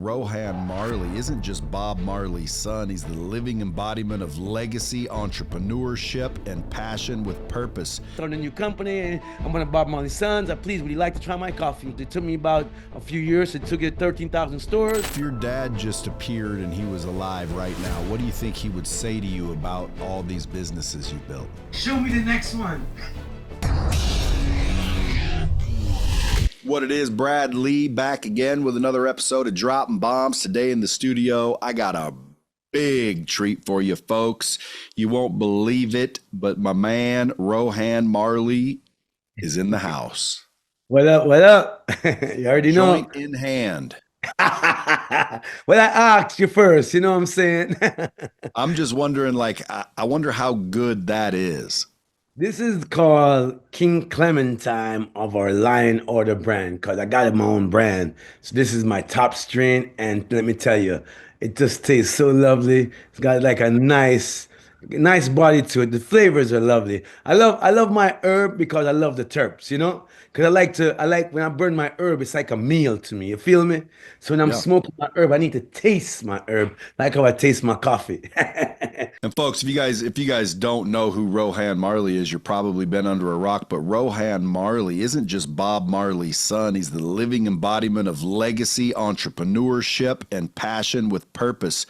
Rohan Marley isn't just Bob Marley's son, he's the living embodiment of legacy, entrepreneurship, and passion with purpose. Starting a new company. I'm one of Bob Marley's sons. Please, would you like to try my coffee? It took me about a few years. It took it 13,000 stores. If your dad just appeared and he was alive right now, what do you think he would say to you about all these businesses you built? Show me the next one. What it is, Brad Lee back again with another episode of Dropping Bombs. Today in the studio, I got a big treat for you folks. You won't believe it, but my man Rohan Marley is in the house. What up? What up? You already know. Joint in hand. Well, I asked you first, you know what I'm saying? I'm just wondering, I wonder how good that is. This is called King Clementine of our Lion Order brand because I got my own brand. So this is my top strain, and let me tell you, it just tastes so lovely. It's got like a nice body to it. The flavors are lovely. I love my herb because I love the terps, you know? Because I like when I burn my herb, it's like a meal to me. You feel me? So when I'm Yeah. smoking my herb, I need to taste my herb like how I taste my coffee. And folks, if you guys don't know who Rohan Marley is, you're probably been under a rock. But Rohan Marley isn't just Bob Marley's son. He's the living embodiment of legacy, entrepreneurship, and passion with purpose.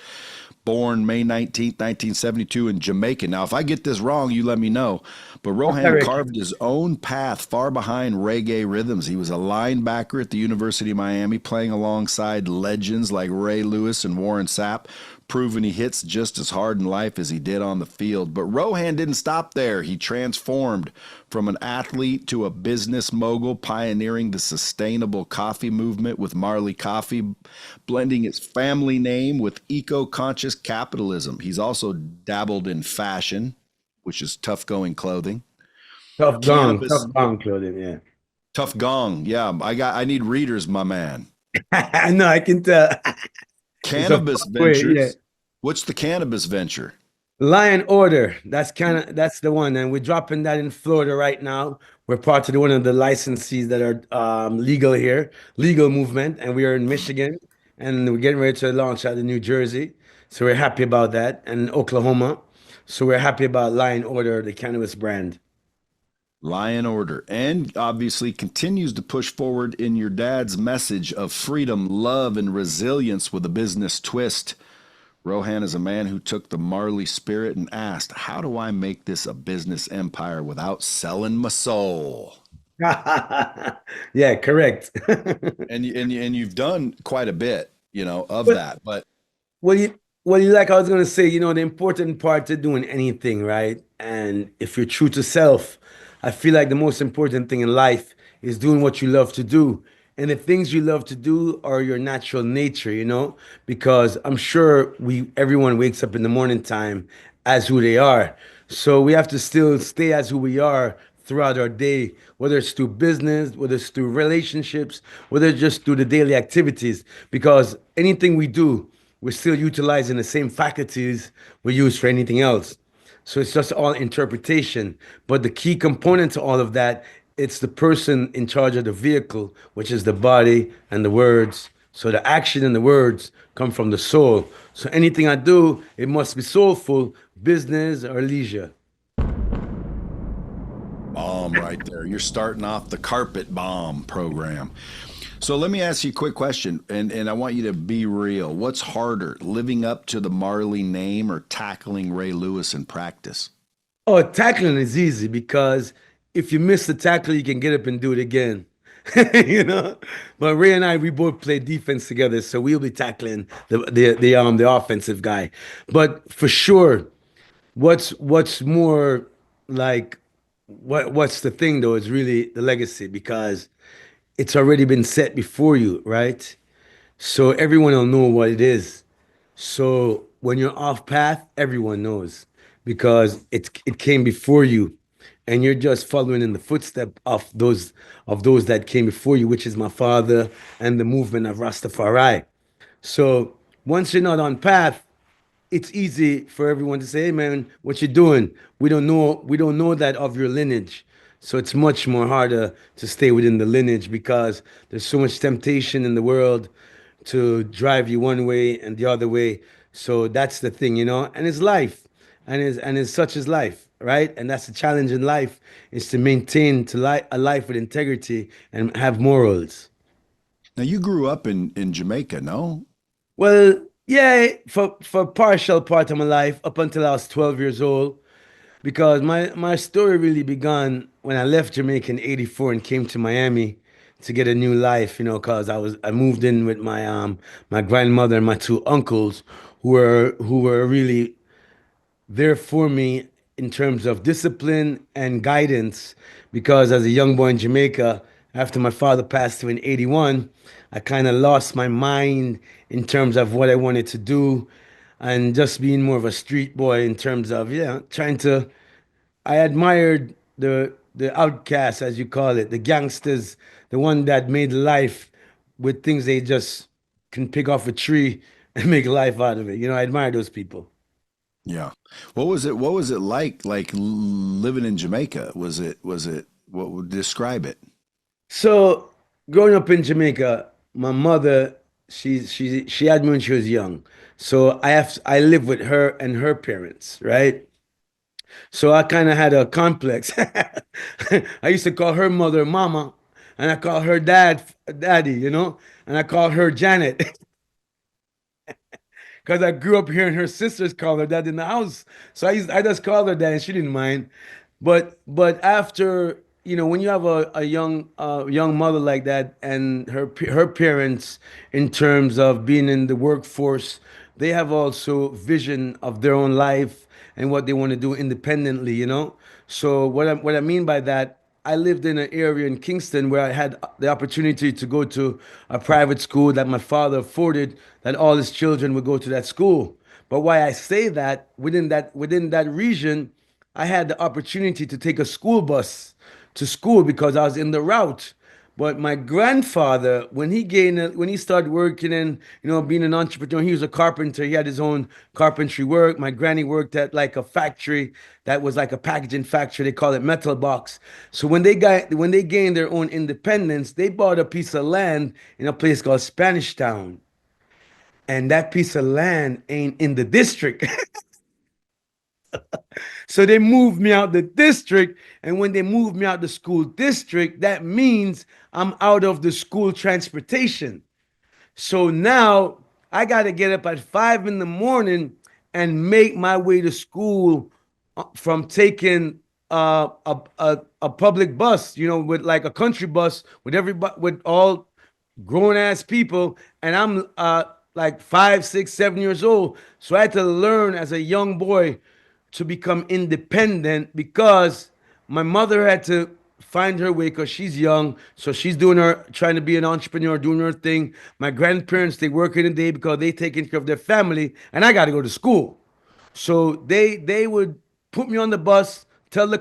Born May 19th, 1972 in Jamaica. Now, if I get this wrong, you let me know. But Rohan carved his own path far behind reggae rhythms. He was a linebacker at the University of Miami, playing alongside legends like Ray Lewis and Warren Sapp, proving he hits just as hard in life as he did on the field. But Rohan didn't stop there. He transformed from an athlete to a business mogul, pioneering the sustainable coffee movement with Marley Coffee, blending his family name with eco-conscious capitalism. He's also dabbled in fashion, which is tough-going clothing. Cannabis, Tough gong clothing, yeah. tough gong. Yeah, I need readers, my man. I know, I can tell. It's a Cannabis fun way, yeah. ventures. What's the cannabis venture? Lion Order. That's the one, and we're dropping that in Florida right now. We're part of one of the licensees that are legal here, legal movement, and we are in Michigan, and we're getting ready to launch out in New Jersey. So we're happy about that, and Oklahoma. So we're happy about Lion Order, the cannabis brand. Lion Order, and obviously continues to push forward in your dad's message of freedom, love, and resilience with a business twist. Rohan is a man who took the Marley spirit and asked, how do I make this a business empire without selling my soul? Yeah, correct. And you've done quite a bit, of But that. But like I was gonna say, the important part to doing anything, right? And if you're true to self, I feel like the most important thing in life is doing what you love to do. And the things you love to do are your natural nature, because I'm sure everyone wakes up in the morning time as who they are. So we have to still stay as who we are throughout our day, whether it's through business, whether it's through relationships, whether it's just through the daily activities, because anything we do, we're still utilizing the same faculties we use for anything else. So it's just all interpretation. But the key component to all of that, it's the person in charge of the vehicle, which is the body and the words. So the action and the words come from the soul. So anything I do, it must be soulful, business or leisure. bomb right there. You're starting off the carpet bomb program. So let me ask you a quick question, and I want you to be real. What's harder, living up to the Marley name or tackling Ray Lewis in practice? Oh, tackling is easy because if you miss the tackle, you can get up and do it again. you know. But Ray and I, we both play defense together, so we'll be tackling the offensive guy. But for sure, what's more like what's the thing though is really the legacy because it's already been set before you, right? So everyone will know what it is. So when you're off path, everyone knows because it came before you, and you're just following in the footstep of those that came before you, which is my father and the movement of Rastafari. So once you're not on path, it's easy for everyone to say, "Hey man, what you doing?" We don't know that of your lineage. So it's much more harder to stay within the lineage because there's so much temptation in the world to drive you one way and the other way. So that's the thing, and it's life, and it's such as life, right? And that's the challenge in life, is to maintain a life with integrity and have morals. Now you grew up in Jamaica, no? Well, yeah, for partial part of my life up until I was 12 years old, because my story really began when I left Jamaica in '84 and came to Miami to get a new life. Because I moved in with my grandmother and my two uncles, who were really there for me in terms of discipline and guidance. Because as a young boy in Jamaica, after my father passed away in '81, I kind of lost my mind in terms of what I wanted to do, and just being more of a street boy in terms of, yeah, trying to. I admired the outcasts, as you call it, the gangsters, the one that made life with things they just can pick off a tree and make life out of it. I admire those people. Yeah. What was it like living in Jamaica? Was it what would describe it? So, growing up in Jamaica, my mother, she had me when she was young. So I live with her and her parents, right? So I kind of had a complex. I used to call her mother mama, and I call her dad daddy, and I call her Janet. Because I grew up hearing her sisters call her dad in the house. So I just called her dad, and she didn't mind. But after, when you have a young mother like that, and her parents, in terms of being in the workforce, they have also vision of their own life and what they want to do independently. So what I mean by that, I lived in an area in Kingston where I had the opportunity to go to a private school that my father afforded, that all his children would go to that school. But why I say that, within that region, I had the opportunity to take a school bus to school because I was in the route. But my grandfather, when he started working and, being an entrepreneur, he was a carpenter. He had his own carpentry work. My granny worked at like a factory that was like a packaging factory. They call it Metal Box. So when they gained their own independence, they bought a piece of land in a place called Spanish Town, and that piece of land ain't in the district. So they moved me out the district. And when they moved me out the school district, that means I'm out of the school transportation. So now I got to get up at 5 in the morning and make my way to school, from taking a public bus, with like a country bus with everybody, with all grown ass people, and I'm like 5, 6, 7 years old. So I had to learn as a young boy to become independent, because my mother had to find her way because she's young. So she's trying to be an entrepreneur, doing her thing. My grandparents, they work in the day because they taking care of their family, and I got to go to school. So they would put me on the bus, tell the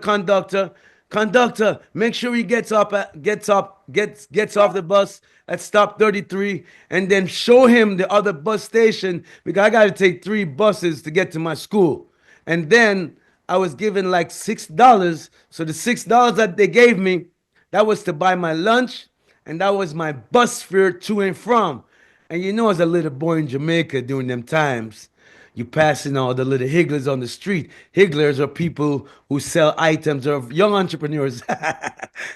conductor, make sure he gets off the bus at stop 33, and then show him the other bus station, because I got to take three buses to get to my school. And then I was given like $6. So the $6 that they gave me, that was to buy my lunch, and that was my bus fare to and from. And as a little boy in Jamaica during them times, you passing all the little higglers on the street. Higglers are people who sell items, or young entrepreneurs.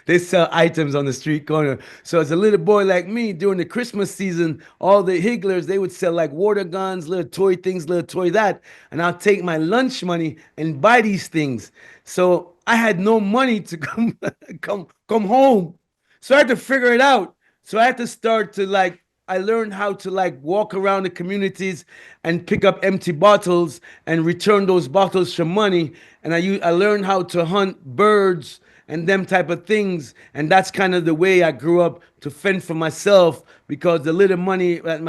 They sell items on the street corner. So as a little boy like me, during the Christmas season, all the higglers, they would sell like water guns, little toy things, little toy that. And I'll take my lunch money and buy these things. So I had no money to come home. So I had to figure it out. So I had to start to like, I learned how to like walk around the communities and pick up empty bottles and return those bottles for money. And I learned how to hunt birds and them type of things. And that's kind of the way I grew up to fend for myself, because the little money that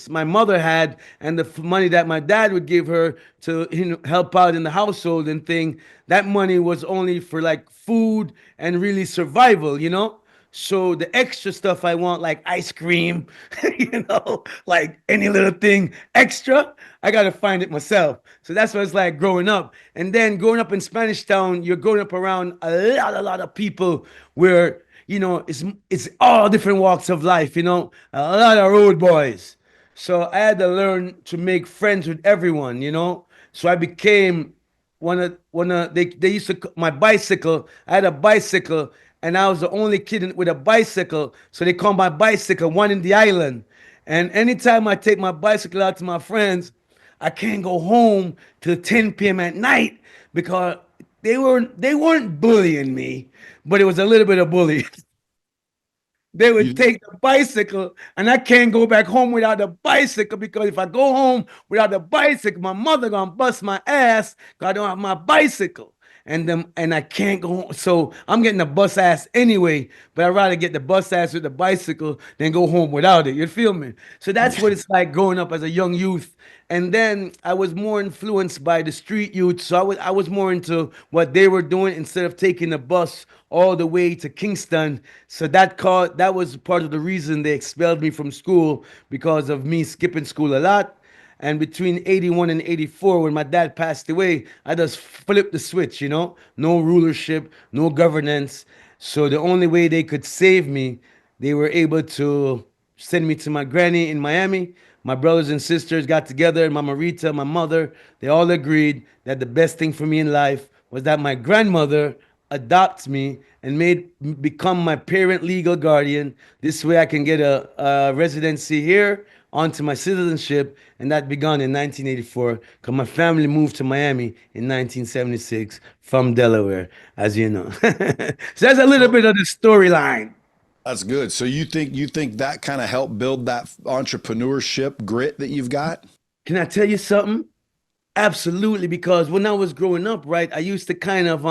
my mother had, and the money that my dad would give her to, help out in the household and thing, that money was only for like food and really survival. So the extra stuff I want, like ice cream, like any little thing extra, I gotta find it myself. So that's what it's like growing up. And then growing up in Spanish Town, you're growing up around a lot of people where it's all different walks of life, a lot of road boys. So I had to learn to make friends with everyone. So I became they used to my bicycle. I had a bicycle, and I was the only kid with a bicycle. So they called my bicycle one in the island. And anytime I take my bicycle out to my friends, I can't go home till 10 p.m. at night because they weren't bullying me, but it was a little bit of bullying. They would You take the bicycle, and I can't go back home without the bicycle because if I go home without the bicycle, my mother gonna bust my ass because I don't have my bicycle. And I can't go home. So I'm getting the bus ass anyway, but I'd rather get the bus ass with the bicycle than go home without it. You feel me? So that's what it's like growing up as a young youth. And then I was more influenced by the street youth. So I was more into what they were doing instead of taking the bus all the way to Kingston. So that was part of the reason they expelled me from school because of me skipping school a lot. And between 81 and 84, when my dad passed away, I just flipped the switch. No rulership, no governance. So the only way they could save me, they were able to send me to my granny in Miami. My brothers and sisters got together, Mama Rita, my mother, they all agreed that the best thing for me in life was that my grandmother adopt me and become my parent legal guardian. This way I can get a residency here onto my citizenship, and that began in 1984 because my family moved to Miami in 1976 from Delaware, as you know. So that's a little so bit of the storyline. that's good. So you think that kind of helped build that entrepreneurship grit that you've got? Can I tell you something? Absolutely, because when I was growing up, right, I used to kind of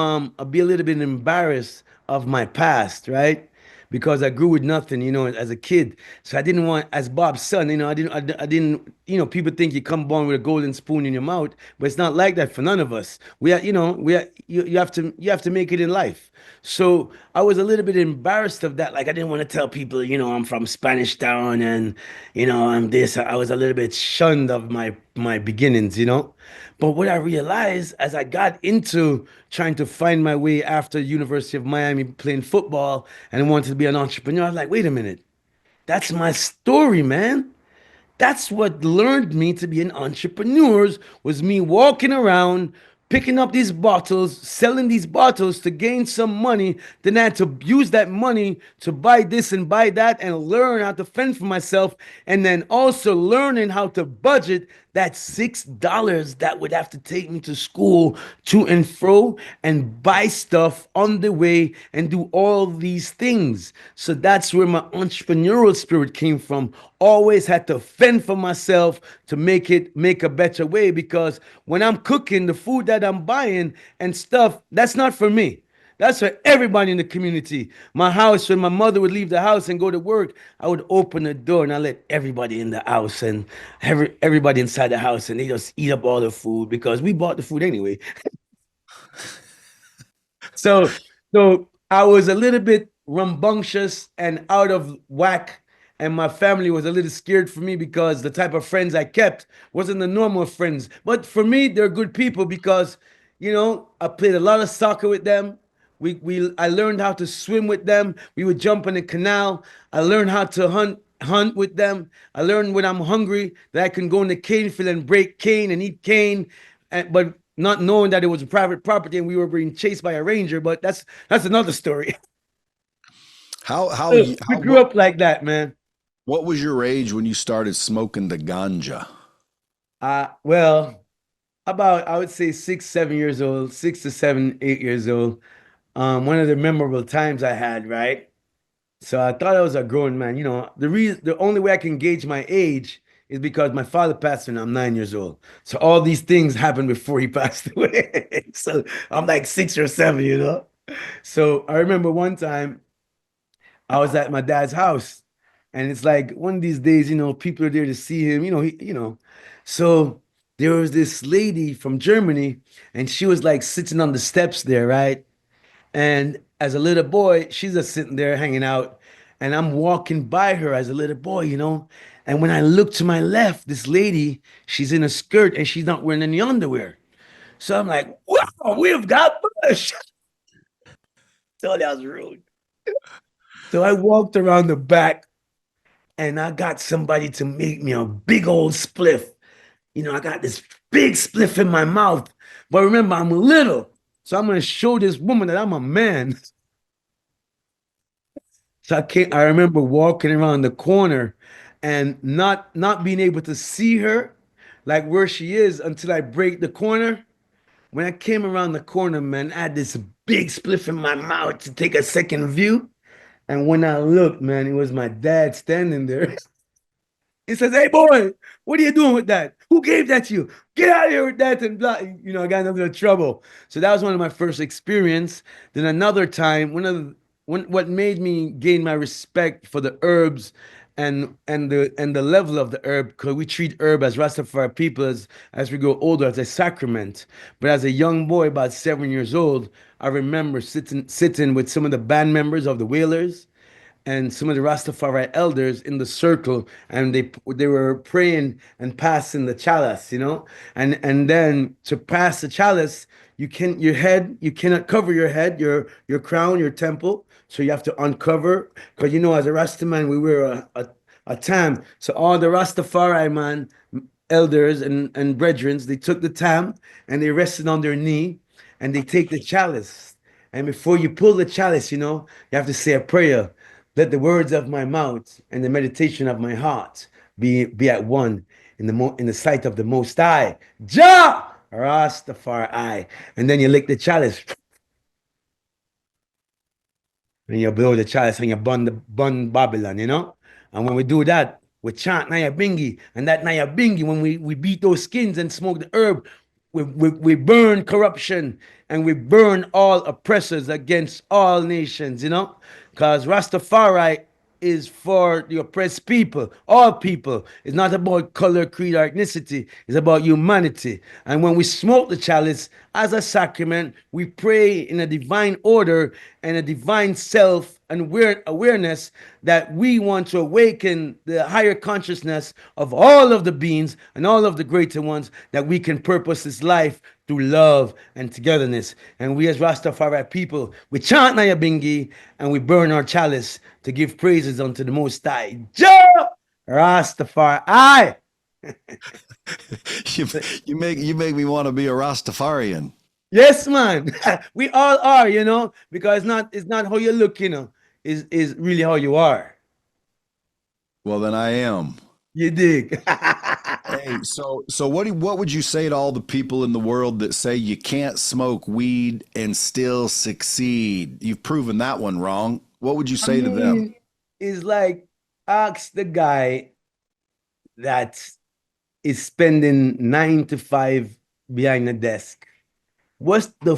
be a little bit embarrassed of my past, right? Because I grew with nothing, as a kid. So I didn't want, as Bob's son, I didn't, people think you come born with a golden spoon in your mouth, but it's not like that for none of us. You have to make it in life. So I was a little bit embarrassed of that. Like I didn't want to tell people, I'm from Spanish Town and, I'm this. I was a little bit shunned of my beginnings. But what I realized as I got into trying to find my way after University of Miami playing football and wanted to be an entrepreneur, I was like, wait a minute, that's my story, man. That's what learned me to be an entrepreneur was me walking around picking up these bottles, selling these bottles to gain some money. Then I had to use that money to buy this and buy that and learn how to fend for myself. And then also learning how to budget that $6 that would have to take me to school to and fro and buy stuff on the way and do all these things. So that's where my entrepreneurial spirit came from. Always had to fend for myself to make a better way because when I'm cooking the food that I'm buying and stuff, that's not for me. That's for everybody in the community. My house, when my mother would leave the house and go to work, I would open the door and I let everybody in the house and everybody inside the house and they just eat up all the food because we bought the food anyway. So, so I was a little bit rambunctious and out of whack, and my family was a little scared for me because the type of friends I kept wasn't the normal friends. But for me, they're good people because, I played a lot of soccer with them. I learned how to swim with them. We would jump in the canal. I learned how to hunt with them. I learned when I'm hungry that I can go in the cane field and break cane and eat cane, but not knowing that it was private property and we were being chased by a ranger. But that's another story. How So you we how grew up like that, man. what was your age when you started smoking the ganja? Well, about I would say 6, 7 years old, 6 to 7, 8 years old. One of the memorable times I had, right? So I thought I was a grown man. The only way I can gauge my age is because my father passed when I'm 9 years old. So all these things happened before he passed away. So I'm like 6 or 7. So I remember one time I was at my dad's house, and it's like one of these days, people are there to see him. So there was this lady from Germany, and she was like sitting on the steps there, right? And as a little boy, she's just sitting there hanging out. And I'm walking by her as a little boy. And when I look to my left, this lady, she's in a skirt and she's not wearing any underwear. So I'm like, wow, we've got bush. So that was rude. So I walked around the back and I got somebody to make me a big old spliff. I got this big spliff in my mouth. But remember, I'm little. So I'm going to show this woman that I'm a man. So I remember walking around the corner and not being able to see her like where she is until I break the corner. When I came around the corner, man, I had this big spliff in my mouth to take a second view. And when I looked, man, it was my dad standing there. He says, "Hey boy, what are you doing with that? Who gave that to you? Get out of here with that." And blah, I got into trouble. So that was one of my first experience. Then another time, what made me gain my respect for the herbs and the level of the herb, because we treat herb as Rastafari people as we grow older as a sacrament. But as a young boy, about 7 years old, I remember sitting with some of the band members of the Wailers and some of the Rastafari elders in the circle, and they were praying and passing the chalice, and then to pass the chalice, you cannot cover your head, your crown, your temple, so you have to uncover, because as a Rastaman we wear a tam, so all the Rastafari man elders and brethren, they took the tam and they rested on their knee and they take the chalice. And before you pull the chalice, you have to say a prayer. Let the words of my mouth and the meditation of my heart be at one in the sight of the Most High. Jah Rastafari. And then you lick the chalice and you blow the chalice and you bun Babylon. And when we do that, we chant Naya Bingi. And that Naya Bingi, when we beat those skins and smoke the herb, we burn corruption and we burn all oppressors against all nations. Because Rastafari is for the oppressed people, all people. It's not about color, creed, or ethnicity. It's about humanity. And when we smoke the chalice as a sacrament, we pray in a divine order and a divine self and awareness that we want to awaken the higher consciousness of all of the beings and all of the greater ones, that we can purpose this life through love and togetherness. And we as Rastafari people, we chant Nayabingi and we burn our chalice to give praises unto the Most High. Jah Rastafari. you, you make me want to be a Rastafarian. Yes, man. We all are, because it's not how you look, is really how you are. Well, then I am. You dig? Hey, so what would you say to all the people in the world that say you can't smoke weed and still succeed? You've proven that one wrong. What would you I say to them? mean, it's like ask the guy that is spending 9 to 5 behind the desk. What's the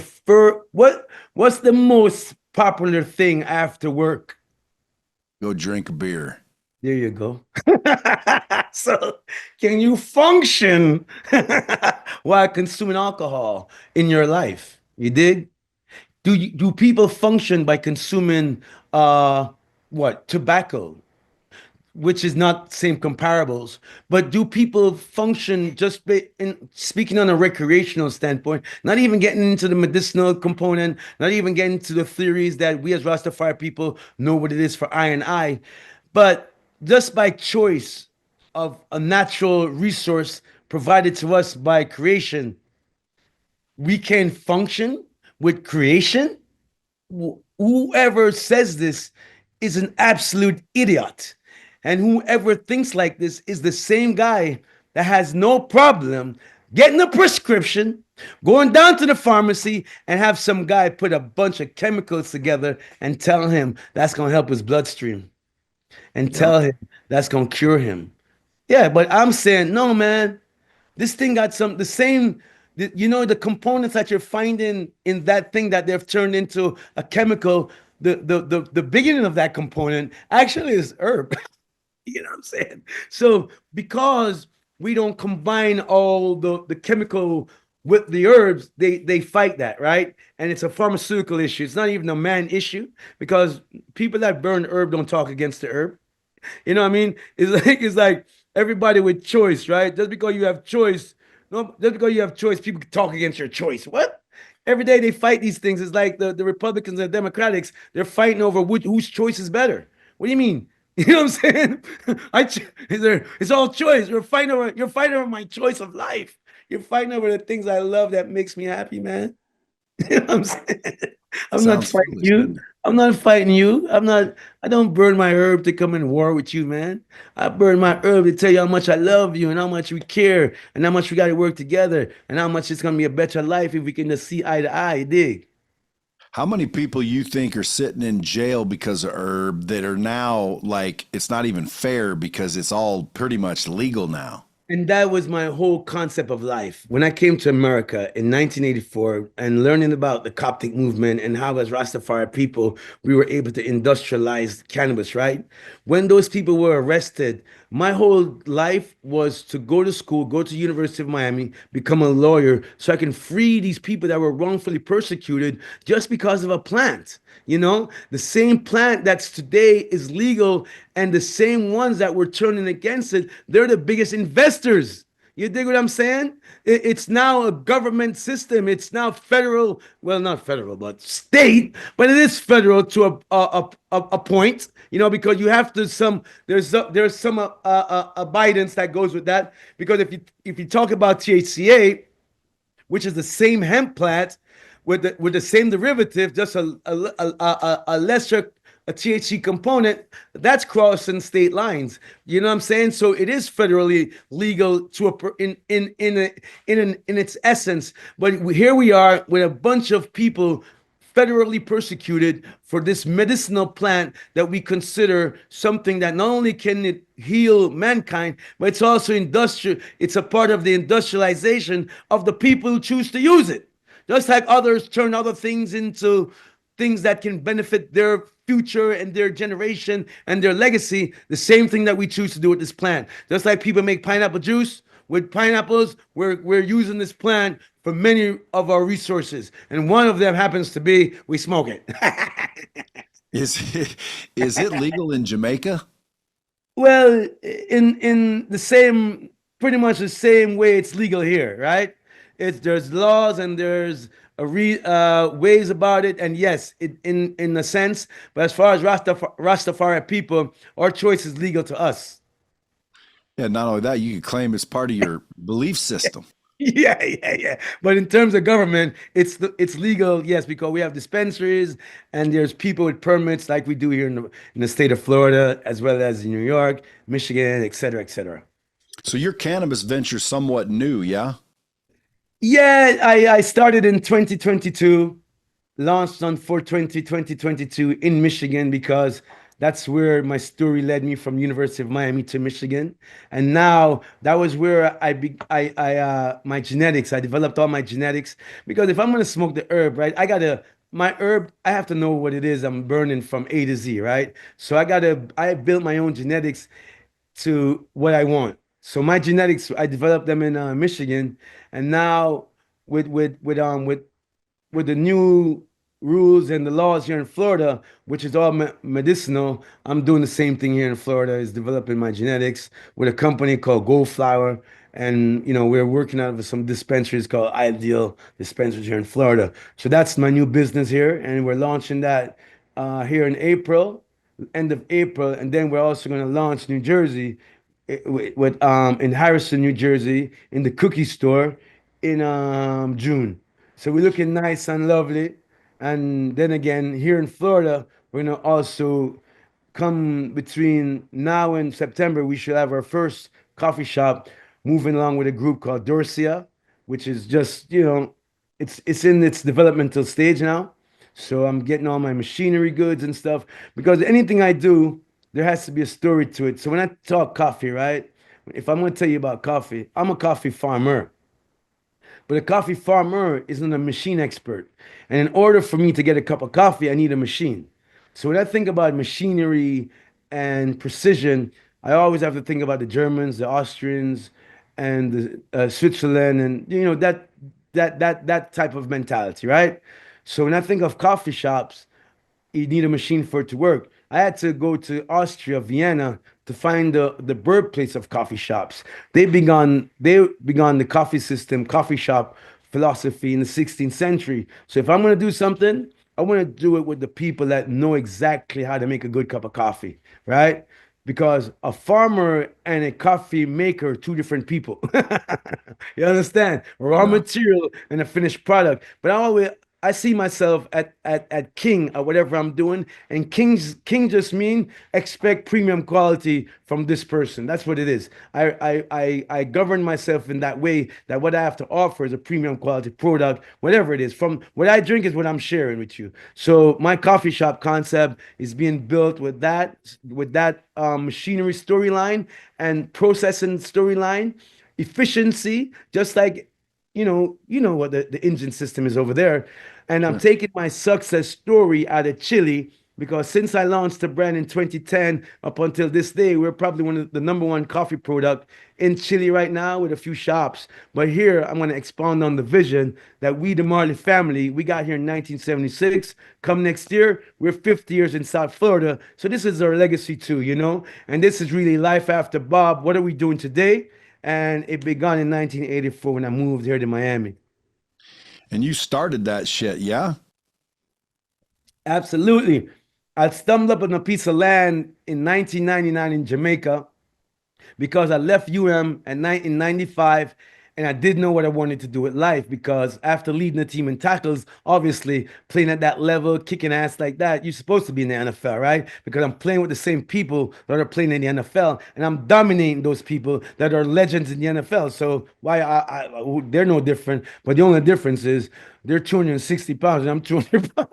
most popular thing after work? Go drink a beer. There you go. So, can you function while consuming alcohol in your life? You dig? Do people function by consuming what tobacco, which is not same comparables, but do people function just in speaking on a recreational standpoint, not even getting into the medicinal component, not even getting to the theories that we as Rastafari people know what it is for I and I, but just by choice of a natural resource provided to us by creation, we can function with creation? Whoever says this is an absolute idiot. And whoever thinks like this is the same guy that has no problem getting a prescription, going down to the pharmacy, and have some guy put a bunch of chemicals together and tell him that's going to help his bloodstream and Yep. tell him that's going to cure him. Yeah, but I'm saying, no, man, this thing got the same, the components that you're finding in that thing that they've turned into a chemical, the beginning of that component actually is herb. You know what I'm saying? So because we don't combine all the chemical with the herbs, they fight that, right? And it's a pharmaceutical issue. It's not even a man issue, because people that burn herb don't talk against the herb. You know what I mean? It's like everybody with choice, right? Just because you have choice, no, just because you have choice, people talk against your choice. What? Every day they fight these things. It's like the Republicans and the Democrats, they're fighting over whose choice is better. What do you mean? You know what I'm saying? It's all choice. You're fighting over my choice of life. You're fighting over the things I love that makes me happy, man. You know what I'm saying? I'm not Sounds fighting foolish, you. doesn't it? I'm not fighting you. I don't burn my herb to come in war with you, man. I burn my herb to tell you how much I love you and how much we care and how much we got to work together and how much it's going to be a better life if we can just see eye to eye, dig? How many people you think are sitting in jail because of herb that are now like it's not even fair because it's all pretty much legal now? And that was my whole concept of life. When I came to America in 1984 and learning about the Coptic movement and how, as Rastafari people, we were able to industrialize cannabis, right? When those people were arrested, my whole life was to go to school, go to University of Miami, become a lawyer so I can free these people that were wrongfully persecuted just because of a plant. You know, the same plant that's today is legal and the same ones that were turning against it, they're the biggest investors. You dig what I'm saying? It's now a government system. It's now federal, well, not federal, but state, but it is federal to a point, you know, because you have to there's some abidance that goes with that. Because if you talk about THCA, which is the same hemp plant with the same derivative, just a lesser a THC component, that's crossing state lines. You know what I'm saying? So it is federally legal to in its essence. But here we are with a bunch of people federally persecuted for this medicinal plant that we consider something that not only can it heal mankind, but it's also industrial. It's a part of the industrialization of the people who choose to use it. Just like others turn other things into things that can benefit their future and their generation and their legacy, the same thing that we choose to do with this plant. Just like people make pineapple juice with pineapples, we're using this plant for many of our resources. And one of them happens to be we smoke it. Is it legal in Jamaica? Well, in the same, pretty much the same way it's legal here, right? There's laws and there's ways about it, and yes, in a sense. But as far as Rastafari people, our choice is legal to us. Yeah, not only that, you can claim it's part of your belief system. Yeah. But in terms of government, it's legal, yes, because we have dispensaries and there's people with permits like we do here in the state of Florida, as well as in New York, Michigan, et cetera, et cetera. So your cannabis venture somewhat new, yeah? Yeah, I started in 2022, launched on 4/20, 2022 in Michigan because that's where my story led me from University of Miami to Michigan. And now that was where my genetics, I developed all my genetics because if I'm going to smoke the herb, right, my herb, I have to know what it is I'm burning from A to Z, right? So I built my own genetics to what I want. So my genetics, I developed them in Michigan, and now with with with um with with the new rules and the laws here in Florida, which is all medicinal, I'm doing the same thing here in Florida. Is developing my genetics with a company called Gold Flower, and we're working out of some dispensaries called Ideal Dispensaries here in Florida. So that's my new business here, and we're launching that here in April, end of April, and then we're also going to launch New Jersey in Harrison, New Jersey, in the cookie store in June. So we're looking nice and lovely. And then again, here in Florida, we're gonna also come between now and September, we should have our first coffee shop moving along with a group called Dorsia, which is just, it's in its developmental stage now. So I'm getting all my machinery goods and stuff because anything I do, there has to be a story to it. So when I talk coffee, right? If I'm going to tell you about coffee, I'm a coffee farmer. But a coffee farmer isn't a machine expert. And in order for me to get a cup of coffee, I need a machine. So when I think about machinery and precision, I always have to think about the Germans, the Austrians, and the Switzerland, and that type of mentality, right? So when I think of coffee shops, you need a machine for it to work. I had to go to Austria, Vienna, to find the birthplace of coffee shops. They began the coffee shop philosophy in the 16th century. So if I'm going to do something, I want to do it with the people that know exactly how to make a good cup of coffee, right? Because a farmer and a coffee maker are two different people. You understand? Raw Yeah. material and a finished product. But I see myself at king or whatever I'm doing, and king just mean expect premium quality from this person. That's what it is. I govern myself in that way that what I have to offer is a premium quality product, whatever it is. From what I drink is what I'm sharing with you. So my coffee shop concept is being built with that machinery storyline and processing storyline, efficiency, just like you know what the engine system is over there. And I'm Sure. taking my success story out of Chile because since I launched the brand in 2010 up until this day, we're probably one of the number one coffee product in Chile right now with a few shops. But here I'm going to expound on the vision that we, the Marley family, we got here in 1976. Come next year, we're 50 years in South Florida. So this is our legacy too, you know? And this is really life after Bob. What are we doing today? And it began in 1984 when I moved here to Miami. And you started that shit, yeah? Absolutely. I stumbled up on a piece of land in 1999 in Jamaica because I left UM at night in 95 and I didn't know what I wanted to do with life because after leading the team in tackles, obviously playing at that level, kicking ass like that, you're supposed to be in the NFL, right? Because I'm playing with the same people that are playing in the NFL and I'm dominating those people that are legends in the NFL. So why they're no different, but the only difference is they're 260 pounds and I'm 200 pounds.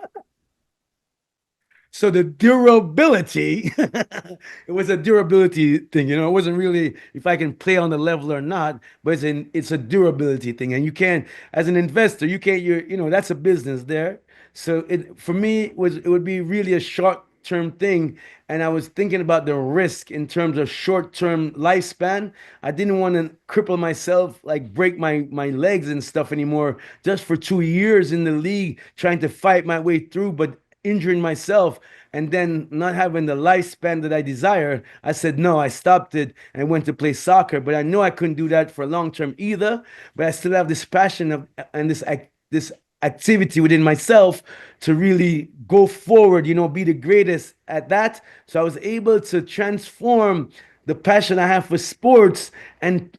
So the durability, it was a durability thing, you know. It wasn't really if I can play on the level or not, but it's a durability thing. And you can't, as an investor, you can't, that's a business there. So it for me it would be really a short term thing. And I was thinking about the risk in terms of short term lifespan. I didn't want to cripple myself, like break my legs and stuff anymore, just for 2 years in the league, trying to fight my way through, but injuring myself and then not having the lifespan that I desire. I said no, I stopped it and went to play soccer. But I know I couldn't do that for long term either. But I still have this passion of and this activity within myself to really go forward, be the greatest at that. So I was able to transform the passion I have for sports and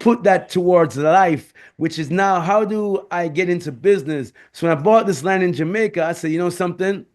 put that towards life, which is now how do I get into business? So when I bought this land in Jamaica, I said, you know something?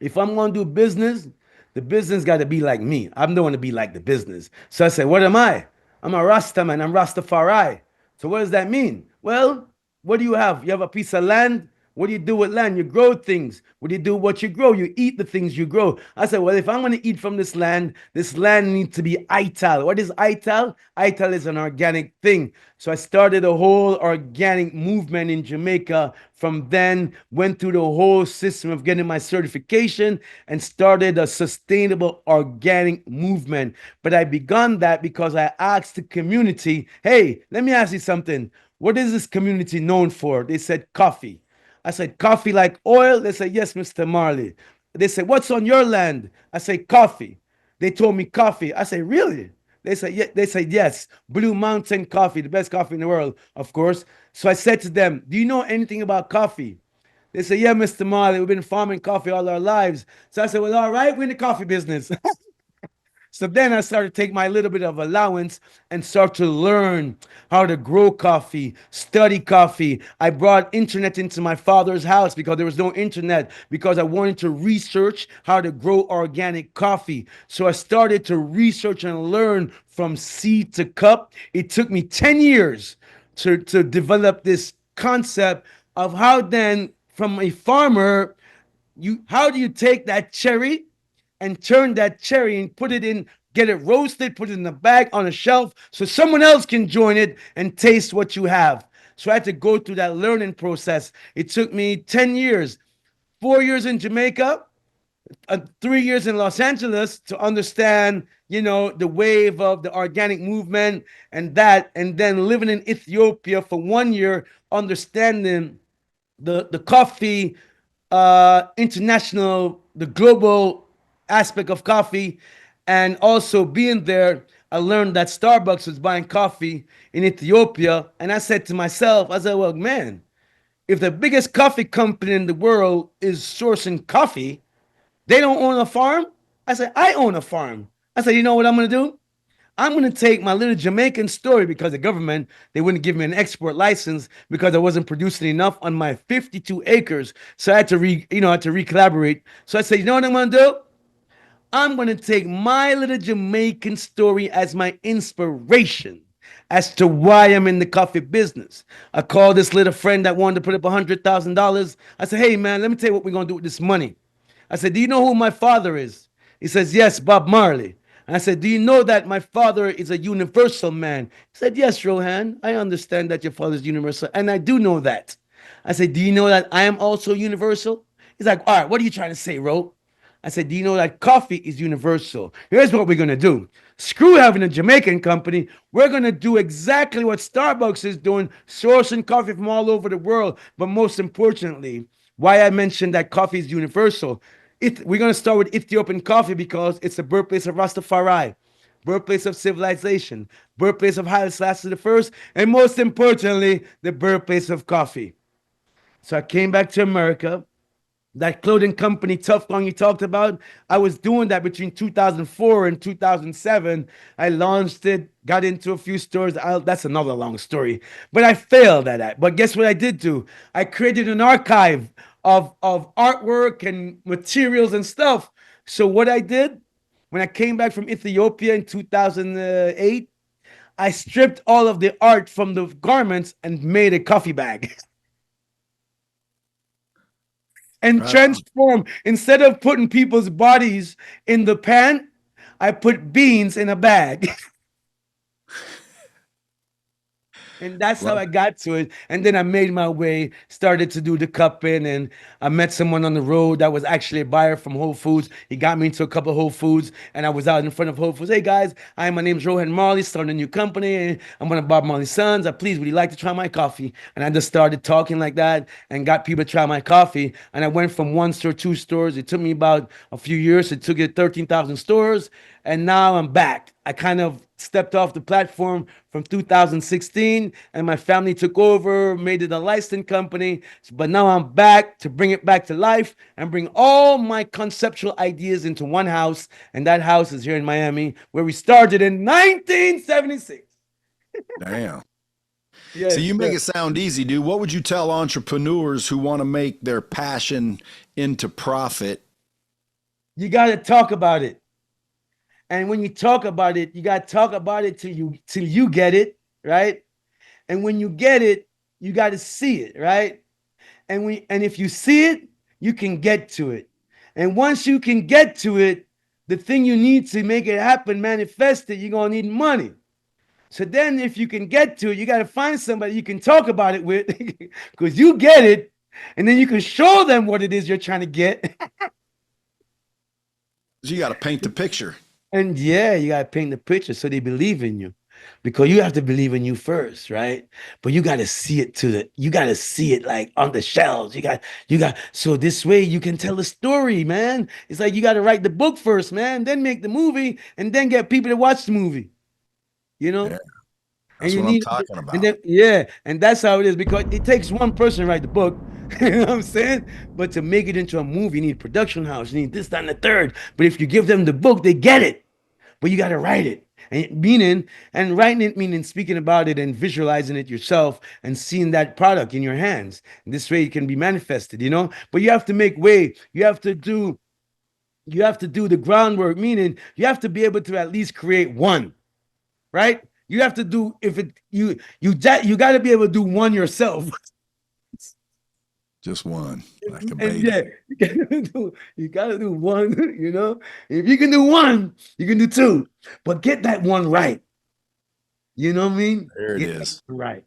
If I'm going to do business, the business got to be like me. I'm the one to be like the business. So I said, what am I? I'm a Rasta man. I'm Rastafari. So what does that mean? Well, what do you have? You have a piece of land. What do you do with land? You grow things. What do you do with what you grow? You eat the things you grow. I said, well, if I'm going to eat from this land needs to be ital. What is ital? Ital is an organic thing. So I started a whole organic movement in Jamaica. From then, went through the whole system of getting my certification and started a sustainable organic movement. But I began that because I asked the community, hey, let me ask you something. What is this community known for? They said coffee. I said, coffee like oil? They said, yes, Mr. Marley. They said, what's on your land? I said, coffee. They told me coffee. I said, really? They said, yeah. They said, yes. Blue Mountain Coffee, the best coffee in the world, of course. So I said to them, do you know anything about coffee? They said, yeah, Mr. Marley, we've been farming coffee all our lives. So I said, well, all right, we're in the coffee business. So then I started to take my little bit of allowance and start to learn how to grow coffee, study coffee. I brought internet into my father's house because there was no internet because I wanted to research how to grow organic coffee. So I started to research and learn from seed to cup. It took me 10 years to develop this concept of how then from a farmer you how do you take that cherry and turn that cherry and put it in, get it roasted, put it in a bag on a shelf so someone else can join it and taste what you have. So I had to go through that learning process. It took me 10 years, 4 years in Jamaica, 3 years in Los Angeles to understand, the wave of the organic movement and then living in Ethiopia for 1 year, understanding the coffee international, the global aspect of coffee, and also being there, I learned that Starbucks was buying coffee in Ethiopia. And I said to myself, I said, well, man, if the biggest coffee company in the world is sourcing coffee, they don't own a farm? I said, I own a farm. I said, you know what I'm going to do? I'm going to take my little Jamaican story because the government, they wouldn't give me an export license because I wasn't producing enough on my 52 acres. So I had to I had to recollaborate. So I said, you know what I'm going to do? I'm going to take my little Jamaican story as my inspiration as to why I'm in the coffee business. I called this little friend that wanted to put up $100,000. I said, hey, man, let me tell you what we're going to do with this money. I said, do you know who my father is? He says, yes, Bob Marley. And I said, do you know that my father is a universal man? He said, yes, Rohan, I understand that your father is universal. And I do know that. I said, do you know that I am also universal? He's like, all right, what are you trying to say, Ro? I said, do you know that coffee is universal? Here's what we're going to do. Screw having a Jamaican company. We're going to do exactly what Starbucks is doing, sourcing coffee from all over the world. But most importantly, why I mentioned that coffee is universal. We're going to start with Ethiopian coffee because it's the birthplace of Rastafari, birthplace of civilization, birthplace of Haile Selassie I, and most importantly, the birthplace of coffee. So I came back to America. That clothing company, Tough Long, you talked about, I was doing that between 2004 and 2007. I launched it, got into a few stores. That's another long story. But I failed at that. But guess what I did do? I created an archive of artwork and materials and stuff. So what I did, when I came back from Ethiopia in 2008, I stripped all of the art from the garments and made a coffee bag. And Right on. transform. Instead of putting people's bodies in the pan, I put beans in a bag. And that's how Love I got to it. And then I made my way, started to do the cupping, and I met someone on the road that was actually a buyer from Whole Foods. He got me into a couple of Whole Foods, and I was out in front of Whole Foods. Hey guys, hi, my name's Rohan Marley, starting a new company. And I'm one of Bob Marley's sons. Please, would you like to try my coffee? And I just started talking like that and got people to try my coffee. And I went from one store, two stores. It took me about a few years. It took it 13,000 stores. And now I'm back. I kind of stepped off the platform from 2016 and my family took over, made it a licensing company. But now I'm back to bring it back to life and bring all my conceptual ideas into one house. And that house is here in Miami, where we started in 1976. Damn. So Yes, you make sir. it sound easy, dude. What would you tell entrepreneurs who want to make their passion into profit? You got to talk about it. And when you talk about it, you got to talk about it till you get it, right? And when you get it, you got to see it, right? And if you see it, you can get to it. And once you can get to it, the thing you need to make it happen, manifest it, you're gonna need money. So then if you can get to it, you got to find somebody you can talk about it with because you get it, and then you can show them what it is you're trying to get. You got to paint the picture. And yeah, you got to paint the picture so they believe in you because you have to believe in you first, right? But you got to see it you got to see it like on the shelves. So this way you can tell a story, man. It's like you got to write the book first, man, then make the movie and then get people to watch the movie, you know? Yeah, And that's you what I'm need, talking and about. then, yeah, and that's how it is because it takes one person to write the book. You know what I'm saying? But to make it into a movie, you need production house, you need this, that, and the third. But if you give them the book, they get it. But you got to write it. And writing it meaning speaking about it and visualizing it yourself and seeing that product in your hands. And this way it can be manifested, you know? But you have to make way. You have to do the groundwork, meaning you have to be able to at least create one, right? You have to do if it you got to be able to do one yourself. Just one, like a And baby. yeah, you gotta do one, you know. If you can do one, you can do two. But get that one right. You know what I mean? There it Get that is. one right.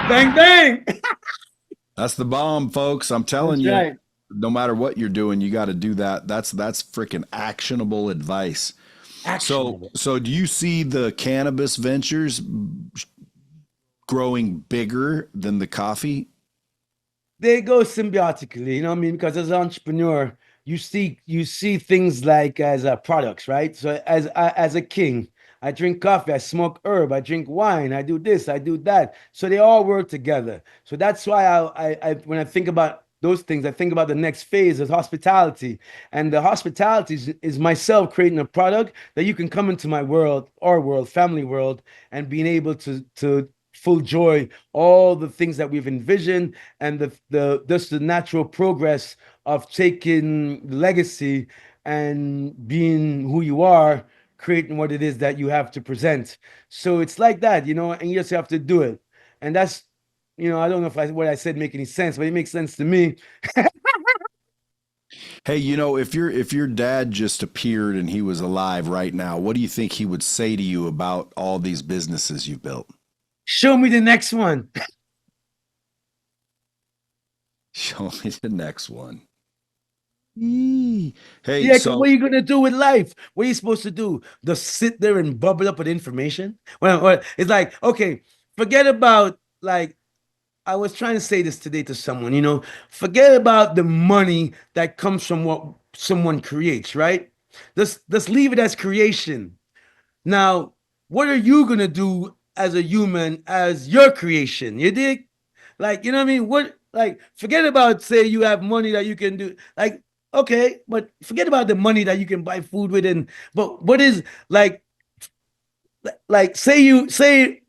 Bang bang. That's the bomb, folks. I'm telling That's you, right. no matter what you're doing, you got to do that. That's freaking actionable advice. So, Actionable. so do you see the cannabis ventures growing bigger than the coffee? They go symbiotically, you know what I mean? Because as an entrepreneur, you see things like as products, right? So as a king, I drink coffee, I smoke herb, I drink wine, I do this, I do that. So they all work together. So that's why I when I think about those things, I think about the next phase is hospitality. And the hospitality is myself creating a product that you can come into my world, our world, family world, and being able to full joy all the things that we've envisioned and the just the natural progress of taking legacy and being who you are, creating what it is that you have to present. So it's like that, and you just have to do it. And that's, I don't know if what I said make any sense, but it makes sense to me. Hey, if your dad just appeared and he was alive right now, what do you think he would say to you about all these businesses you've built? Show me the next one. Show me the next one. Eee. Hey, Yeah, because so what are you gonna do with life? What are you supposed to do? Just sit there and bubble up with information? Well, it's like, okay, forget about like I was trying to say this today to someone, forget about the money that comes from what someone creates, right? Just leave it as creation. Now, what are you gonna do as a human as your creation? You dig? Like, you know what I mean? What like forget about say you have money that you can do like okay, but forget about the money that you can buy food with and but what is like say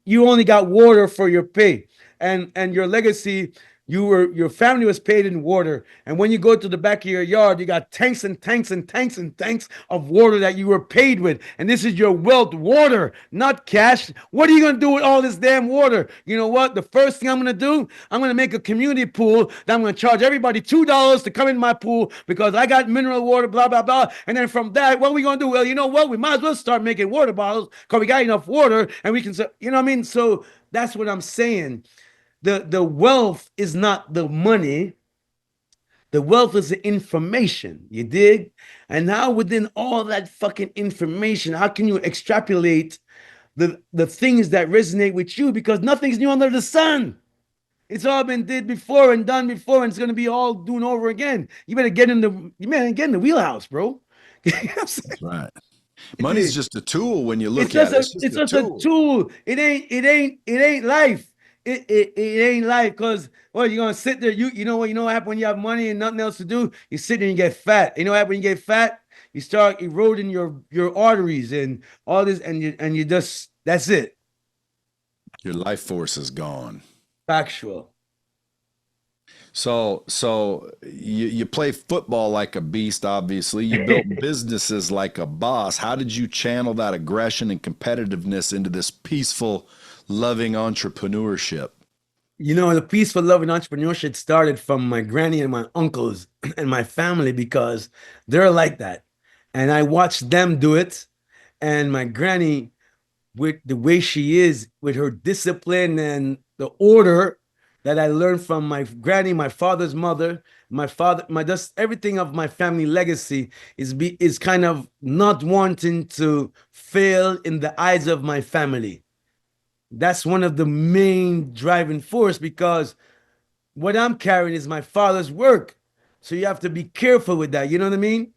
you only got water for your pay and your legacy your family was paid in water and when you go to the back of your yard you got tanks and tanks and tanks and tanks of water that you were paid with and this is your wealth water not cash. What are you going to do with all this damn water? You know what, the first thing I'm going to do, I'm going to make a community pool that I'm going to charge everybody $2 to come in my pool because I got mineral water, blah blah blah. And then from that, what are we going to do? Well, you know what, we might as well start making water bottles because we got enough water and we can, you know what I mean? So that's what I'm saying. The wealth is not the money. The wealth is the information. You dig? And now within all that fucking information, how can you extrapolate the things that resonate with you? Because nothing's new under the sun. It's all been did before and done before, and it's gonna be all doing over again. You better get in the wheelhouse, bro. You know what I'm saying? that's right. It Money's is. just a tool when you It's look just at it. a It's just it's a just a tool. tool. It ain't life. It ain't life because well, you're gonna sit there. You know what happens when you have money and nothing else to do? You sit there and you get fat. You know what happens when you get fat? You start eroding your arteries and all this, and you just that's it. Your life force is gone. Factual. So you play football like a beast, obviously. You built businesses like a boss. How did you channel that aggression and competitiveness into this peaceful, loving entrepreneurship? The peaceful love and entrepreneurship started from my granny and my uncles and my family because they're like that. And I watched them do it. And my granny, with the way she is, with her discipline and the order that I learned from my granny, my father's mother, my father, my just everything of my family legacy is kind of not wanting to fail in the eyes of my family. That's one of the main driving force because what I'm carrying is my father's work. So you have to be careful with that. You know what I mean?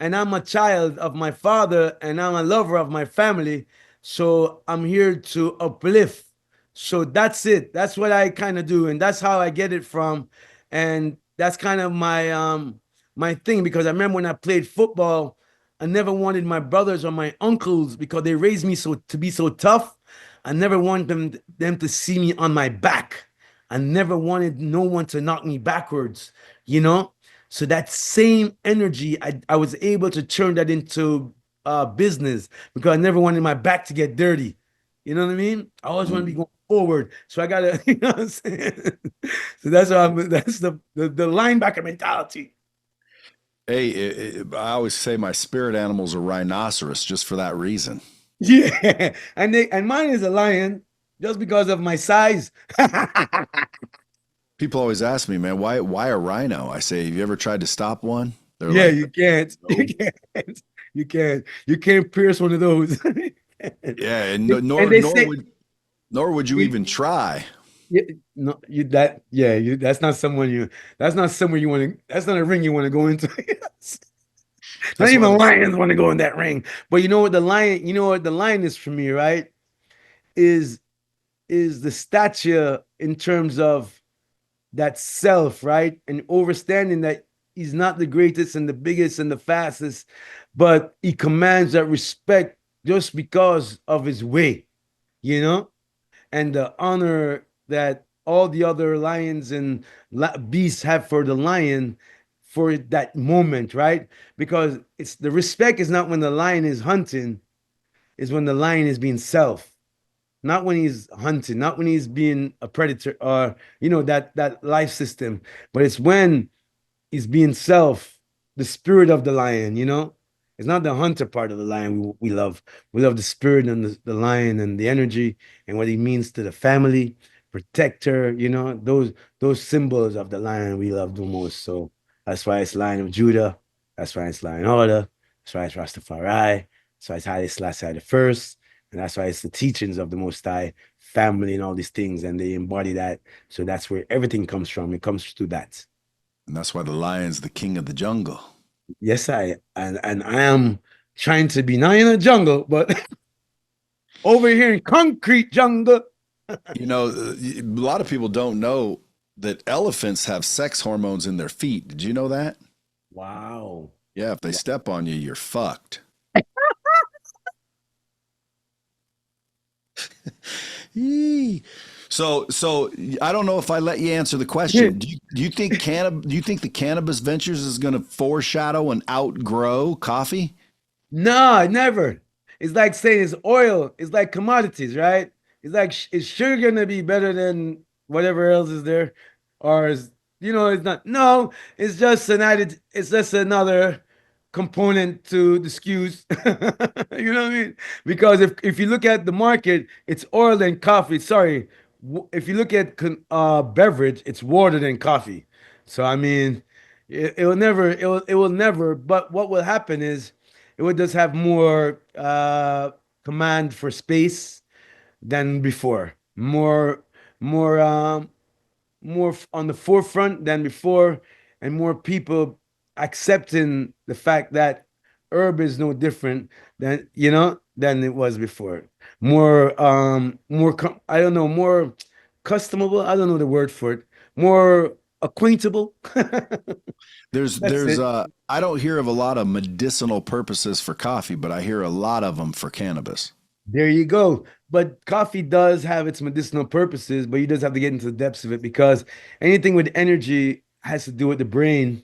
And I'm a child of my father and I'm a lover of my family. So I'm here to uplift. So that's it. That's what I kind of do. And that's how I get it from. And that's kind of my thing because I remember when I played football, I never wanted my brothers or my uncles because they raised me so to be so tough. I never wanted them to see me on my back. I never wanted no one to knock me backwards, you know? So that same energy, I was able to turn that into business because I never wanted my back to get dirty. You know what I mean? I always want to be Mm. going forward. So I gotta, you know what I'm saying? So that's the linebacker mentality. Hey, I always say my spirit animal's a rhinoceros just for that reason. Yeah. And mine is a lion just because of my size. People always ask me, man, why a rhino? I say, have you ever tried to stop one? They're Yeah, like, you can't. You no. can't. You can't pierce one of those. Yeah, and And they nor say, would you even try. Yeah, no, you that yeah, you that's not someone you that's not somewhere you want to that's not a ring you want to go into. Not That's why even the lions want to go in that ring. But you know what the lion is for me, right? Is is the stature in terms of that self, right? And understanding that he's not the greatest and the biggest and the fastest, but he commands that respect just because of his way, you know? And the honor that all the other lions and beasts have for the lion for that moment, right? Because it's the respect is not when the lion is hunting, is when the lion is being self, not when he's hunting, not when he's being a predator or that life system, but it's when is being self, the spirit of the lion, you know? It's not the hunter part of the lion we love. We love the spirit and the lion and the energy and what he means to the family, protector, those symbols of the lion we love the most. So that's why it's Lion of Judah. That's why it's Lion Order. That's why it's Rastafari. That's why it's Haile Selassie the first. And that's why it's the teachings of the Most High, family, and all these things. And they embody that. So that's where everything comes from. It comes through that. and that's why the lion's the king of the jungle. Yes, and I am trying to be not in a jungle, but over here in concrete jungle. You know, a lot of people don't know that elephants have sex hormones in their feet. Did you know that? Wow. Yeah, if they step on you, you're fucked. Yee. So I don't know if I let you answer the question. Do you think do you think the cannabis ventures is going to foreshadow and outgrow coffee? No, never. It's like saying it's oil. It's like commodities, right? It's like is sugar gonna be better than whatever else is there, or it's not. No, it's just an added. It's just another component to the SKUs. You know what I mean? Because if you look at the market, it's oil and coffee. Sorry, if you look at beverage, it's water than coffee. So I mean, it will never. But what will happen is it would just have more command for space than before. More, on the forefront than before, and more people accepting the fact that herb is no different than it was before. I don't know, more customable. I don't know the word for it. More acquaintable. That's There's it. I don't hear of a lot of medicinal purposes for coffee, but I hear a lot of them for cannabis. There you go. But coffee does have its medicinal purposes, but you just have to get into the depths of it because anything with energy has to do with the brain,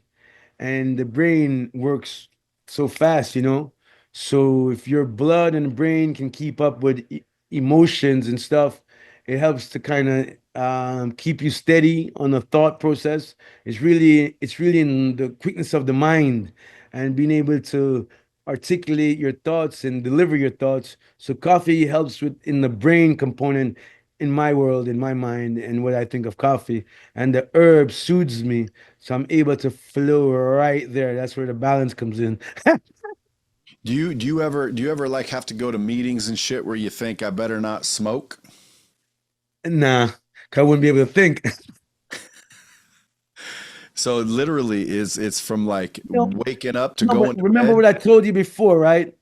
and the brain works so fast, you know. So if your blood and brain can keep up with emotions and stuff, it helps to kind of keep you steady on the thought process. It's really in the quickness of the mind and being able to articulate your thoughts and deliver your thoughts. So coffee helps with in the brain component in my world, in my mind, and what I think of coffee. And the herb soothes me, so I'm able to flow right there. That's where the balance comes in. Do you ever like have to go to meetings and shit where you think I better not smoke? Nah, 'cause I wouldn't be able to think. So literally is it's from like No, waking up to no, but going to remember bed. what I told you before, right?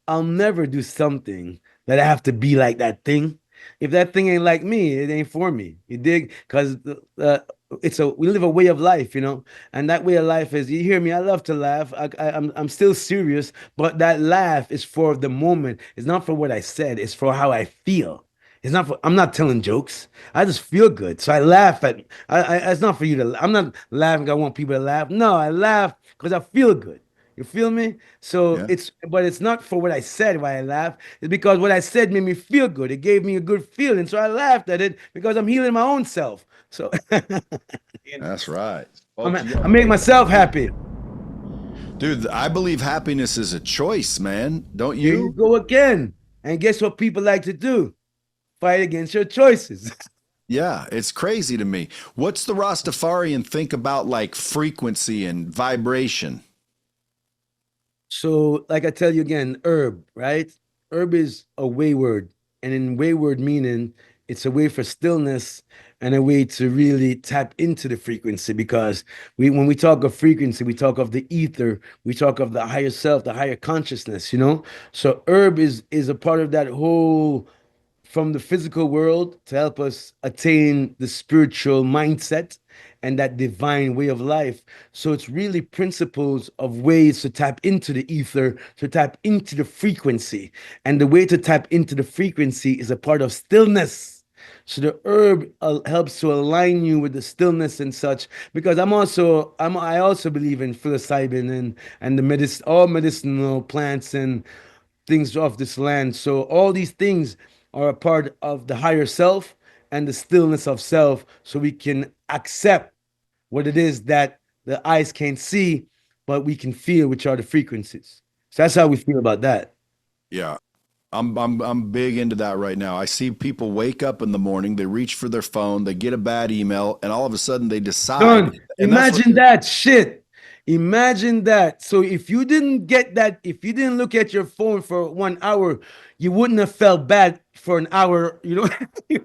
I'll never do something that I have to be like that thing. If that thing ain't like me, it ain't for me. You dig? Because we live a way of life, and that way of life is, you hear me? I love to laugh. I'm still serious, but that laugh is for the moment. It's not for what I said. It's for how I feel. It's not for. I'm not telling jokes. I just feel good, so I laugh at. It's not for you to. I'm not laughing 'cause I want people to laugh. No, I laugh because I feel good. You feel me? So Yeah, but it's not for what I said why I laugh. It's because what I said made me feel good. It gave me a good feeling. So I laughed at it because I'm healing my own self. So you know, that's right. I'm, Folks, you I gotta make make myself happy. dude, I believe happiness is a choice, man. Don't Here you you? go again. And guess what people like to do? Fight against your choices. Yeah, it's crazy to me. What's the Rastafarian think about like frequency and vibration? So, like I tell you again, herb, right? Herb is a wayword, and in wayward meaning, It's a way for stillness and a way to really tap into the frequency, because when we talk of frequency, we talk of the ether, we talk of the higher self, the higher consciousness, you know? So herb is a part of that whole, from the physical world, to help us attain the spiritual mindset and that divine way of life. So it's really principles of ways to tap into the ether, to tap into the frequency. And the way to tap into the frequency is a part of stillness. So the herb helps to align you with the stillness and such. Because I also believe in psilocybin and the medicine, all medicinal plants and things of this land. So all these things are a part of the higher self and the stillness of self, so we can accept what it is that the eyes can't see, but we can feel, which are the frequencies. So that's how we feel about that. Yeah. I'm big into that right now. I see people wake up in the morning, they reach for their phone, they get a bad email, and all of a sudden they decide. Done. And that's what Imagine that shit. Imagine that. So if you didn't get that, if you didn't look at your phone for 1 hour, you wouldn't have felt bad for an hour, you know. Yeah,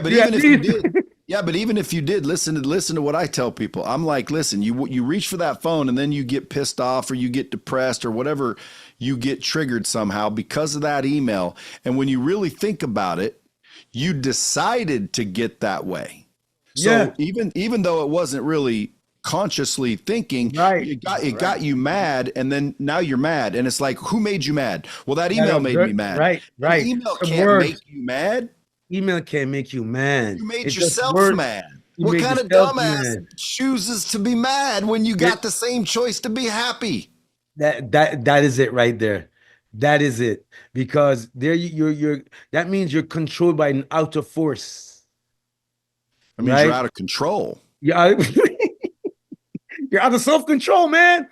but You at even if you least did, yeah, but even if you did, listen to what I tell people. I'm like, listen, you reach for that phone and then you get pissed off or you get depressed or whatever, you get triggered somehow because of that email. And when you really think about it, you decided to get that way. yeah, So even though it wasn't really consciously thinking, right. it Right. got you mad, and then now you're mad, and it's like, who made you mad? Well, that That email made me mad. right, An right. email Some can't make words. you mad. Email can make you mad. You made It's just yourself words. mad. You What made kind of yourself dumbass mad. chooses to be mad when you It, got the same choice to be happy? that is it right there. That is it. Because there you're that means you're controlled by an outer force, That means you're right? out of control. Yeah, you're out of self-control, man.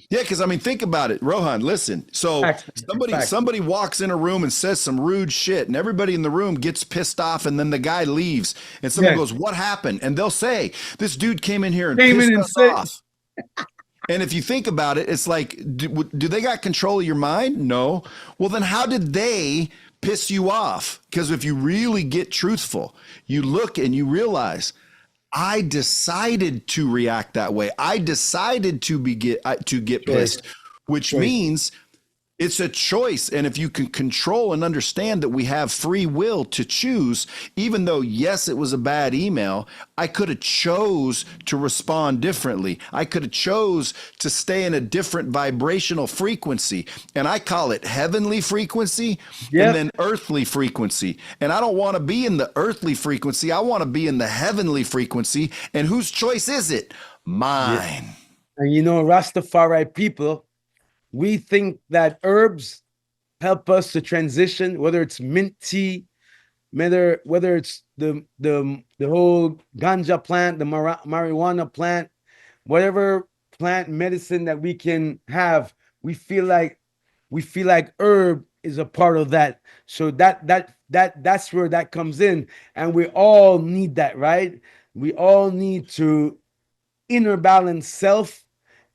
Yeah, because I mean, think about it, Rohan. Listen, so Facts, facts. somebody walks in a room and says some rude shit, and everybody in the room gets pissed off, and then the guy leaves, and someone Yeah. goes, "What happened?" And they'll say, "This dude came in here and Came in pissed and us said off." And if you think about it, it's like, do they got control of your mind? No. Well, then how did they piss you off? Because if you really get truthful, you look and you realize, I decided to react that way. I decided to get choice, pissed, which choice. means it's a choice. And if you can control and understand that we have free will to choose, even though, yes, it was a bad email, I could have chose to respond differently. I could have chose to stay in a different vibrational frequency. And I call it heavenly frequency and Yep. then earthly frequency. And I don't want to be in the earthly frequency. I want to be in the heavenly frequency. And whose choice is it? Yeah. Mine. And Rastafari people, we think that herbs help us to transition, whether it's mint tea, whether it's the whole ganja plant, the marijuana plant, whatever plant medicine that we can have, we feel like herb is a part of that. So that's where that comes in, and we all need that, right? We all need to inner balance self.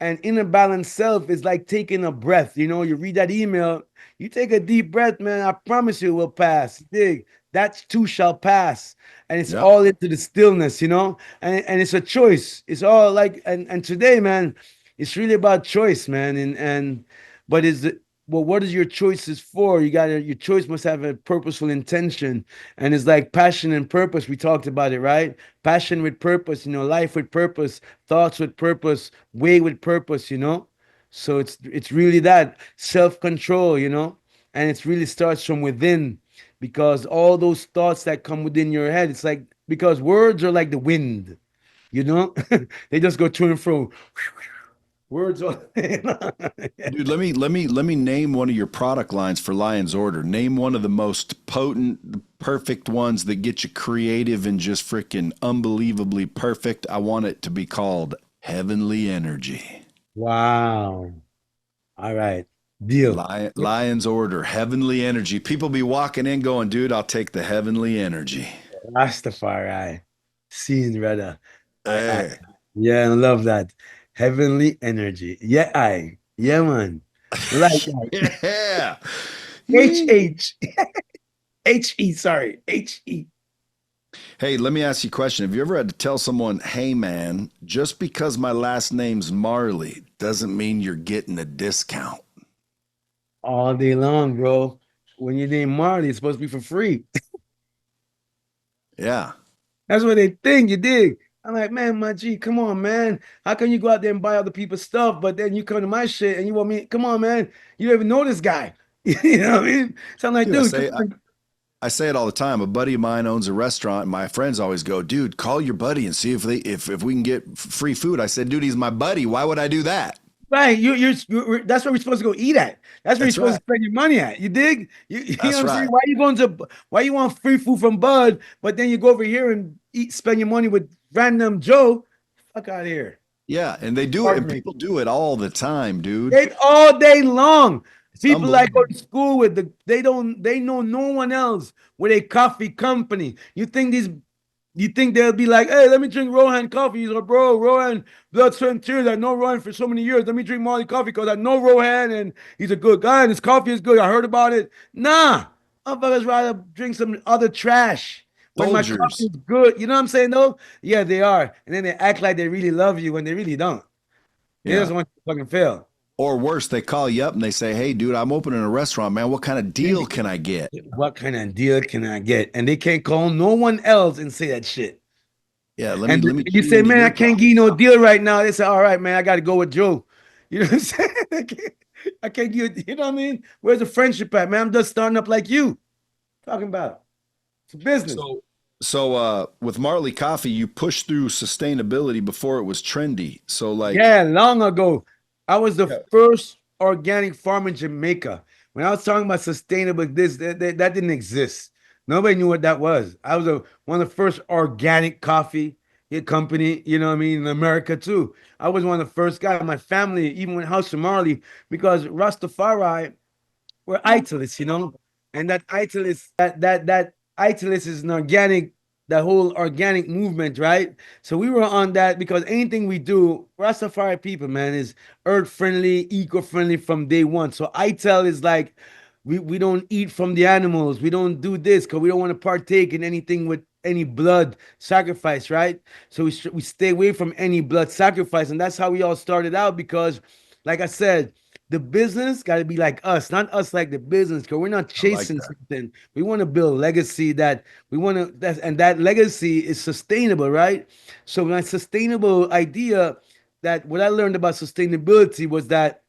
And inner balance self is like taking a breath. You read that email, you take a deep breath, man. I promise you it will pass. Dig. That too shall pass. And it's Yep. all into the stillness, and it's a choice. It's all like, and today, man, it's really about choice, man. And but is it well, what is your choices for? Your choice must have a purposeful intention. And it's like passion and purpose. We talked about it, right? Passion with purpose, life with purpose, thoughts with purpose, way with purpose. So it's really that self-control, and it really starts from within, because all those thoughts that come within your head, it's like, because words are like the wind, you know they just go to and fro. Words are Dude, let me name one of your product lines for Lion's Order. Name one of the most potent, perfect ones that get you creative and just freaking unbelievably perfect. I want it to be called Heavenly Energy. Wow. All right. Deal. Lion's Order, Heavenly Energy. People be walking in going, dude, I'll take the Heavenly Energy. Rastafari. Seeing rather. I Hey. Yeah, I love that. Heavenly energy. Yeah, man. Like that. Yeah. H Yee. H H-E, sorry. H-E. Hey, let me ask you a question. Have you ever had to tell someone, hey man, just because my last name's Marley doesn't mean you're getting a discount? All day long, bro. When your name Marley, it's supposed to be for free. Yeah. That's what they think, you dig? I'm like, man, my G, come on, man. How can you go out there and buy other people's stuff, but then you come to my shit and you want me, come on, man. You don't even know this guy. You know what I mean? So I'm like, Dude, I dude, come say on. I say it all the time. A buddy of mine owns a restaurant, and my friends always go, "Dude, call your buddy and see if we can get free food." I said, "Dude, he's my buddy. Why would I do that?" Right, that's where we're supposed to go eat at. That's where you're That's supposed right. to spend your money at. You dig? You know what That's I'm saying? right. Why you want free food from Bud, but then you go over here and spend your money with random Joe? Fuck out of here. Yeah, and they do it, and Pardon me. people do it all the time, dude. They all day long. It's People like go unbelievable. to school with they know no one else with a coffee company. You think they'll be like, hey, let me drink Rohan coffee. He's like, bro, Rohan, blood, sweat, and tears. I know Rohan for so many years. Let me drink Marley coffee because I know Rohan and he's a good guy and his coffee is good. I heard about it. Nah, motherfuckers rather drink some other trash when my coffee Soldiers, is good. You know what I'm saying, though? Yeah, they are. And then they act like they really love you when they really don't. They yeah. just want you to fucking fail. Or worse, they call you up and they say, "Hey, dude, I'm opening a restaurant, man. What kind of deal can I get?" What kind of deal can I get? And they can't call no one else and say that shit. Yeah, let me And let me you key say, into man, I your can't give you coffee. no deal right now. They say, all right, man, I got to go with Joe. You know what I'm saying? I can't give you, you know what I mean? Where's the friendship at, man? I'm just starting up like you. Talking about it's a business. So, so with Marley Coffee, you pushed through sustainability before it was trendy. So, like, Yeah, long ago. I was the yeah, first organic farm in Jamaica. When I was talking about sustainable, that didn't exist. Nobody knew what that was. I was one of the first organic coffee company, you know what I mean, in America too. I was one of the first guys. My family even went house to Marley because Rastafari were italists, you know, and that italist is an organic, that whole organic movement, right? So we were on that because anything we do, Rastafari people, man, is earth friendly, eco friendly from day one. So ital is like we don't eat from the animals, we don't do this because we don't want to partake in anything with any blood sacrifice, right? So we stay away from any blood sacrifice, and that's how we all started out because, like I said, the business got to be like us, not us like the business, because we're not I like chasing that. something. We want to build a legacy that we want to, and that legacy is sustainable, right? So my sustainable idea, that what I learned about sustainability was that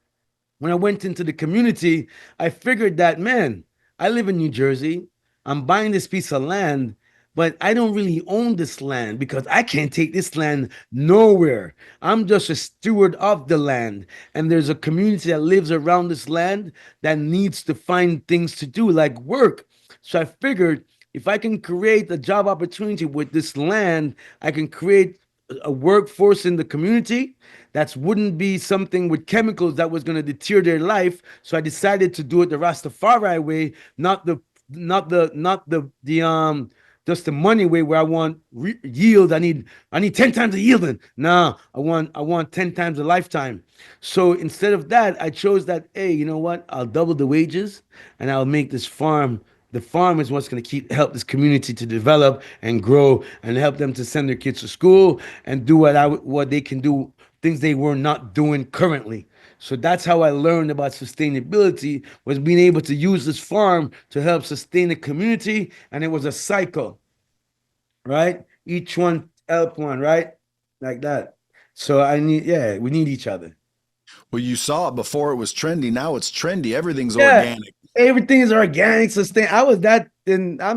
when I went into the community, I figured that, man, I live in New Jersey. I'm buying this piece of land, but I don't really own this land because I can't take this land nowhere. I'm just a steward of the land. And there's a community that lives around this land that needs to find things to do, like work. So I figured if I can create a job opportunity with this land, I can create a workforce in the community that wouldn't be something with chemicals that was going to deter their life. So I decided to do it the Rastafari way, not the just the money way where I want yield. I need 10 times the yielding. No, I want 10 times the lifetime. So instead of that, I chose that, hey, you know what? I'll double the wages and I'll make this farm. The farm is what's going to help this community to develop and grow and help them to send their kids to school and do what they can do, things they were not doing currently. So that's how I learned about sustainability, was being able to use this farm to help sustain the community, and it was a cycle, right? Each one help one, right? Like that. So we need each other. Well, you saw it before it was trendy. Now it's trendy. Everything's Yeah, organic. everything is organic, sustain. I was that in I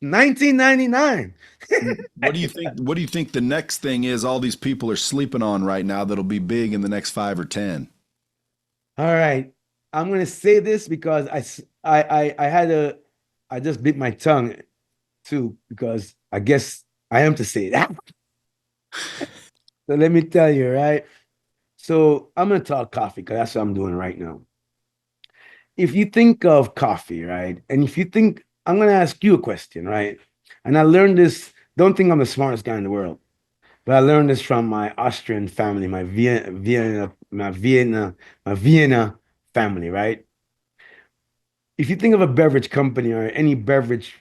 1999. What do you think? What do you think the next thing is? All these people are sleeping on right now that'll be big in the next 5 or 10. All right. I'm gonna say this because I just bit my tongue too, because I guess I am to say that. So let me tell you, right? So I'm gonna talk coffee because that's what I'm doing right now. If you think of coffee, right? And if you think, I'm gonna ask you a question, right? And I learned this, don't think I'm the smartest guy in the world, but I learned this from my Austrian family, my Vienna family, right? if you think of a beverage company or any beverage,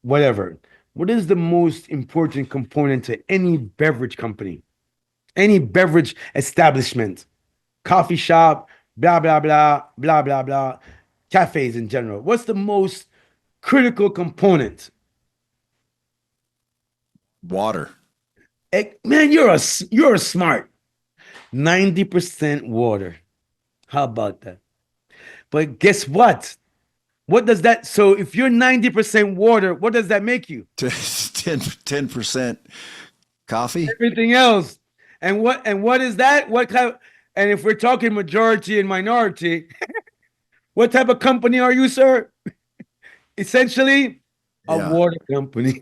whatever, what is the most important component to any beverage company, any beverage establishment, coffee shop, blah, blah, blah, blah, blah, blah, cafes in general? What's the most critical component? Water. Man, you're a smart. 90% water. How about that? But guess what? What does that, so if you're 90% water, what does that make you? 10% coffee. Everything else. And what is that? What kind of, and if we're talking majority and minority, what type of company are you, sir? Essentially, a Yeah. water company.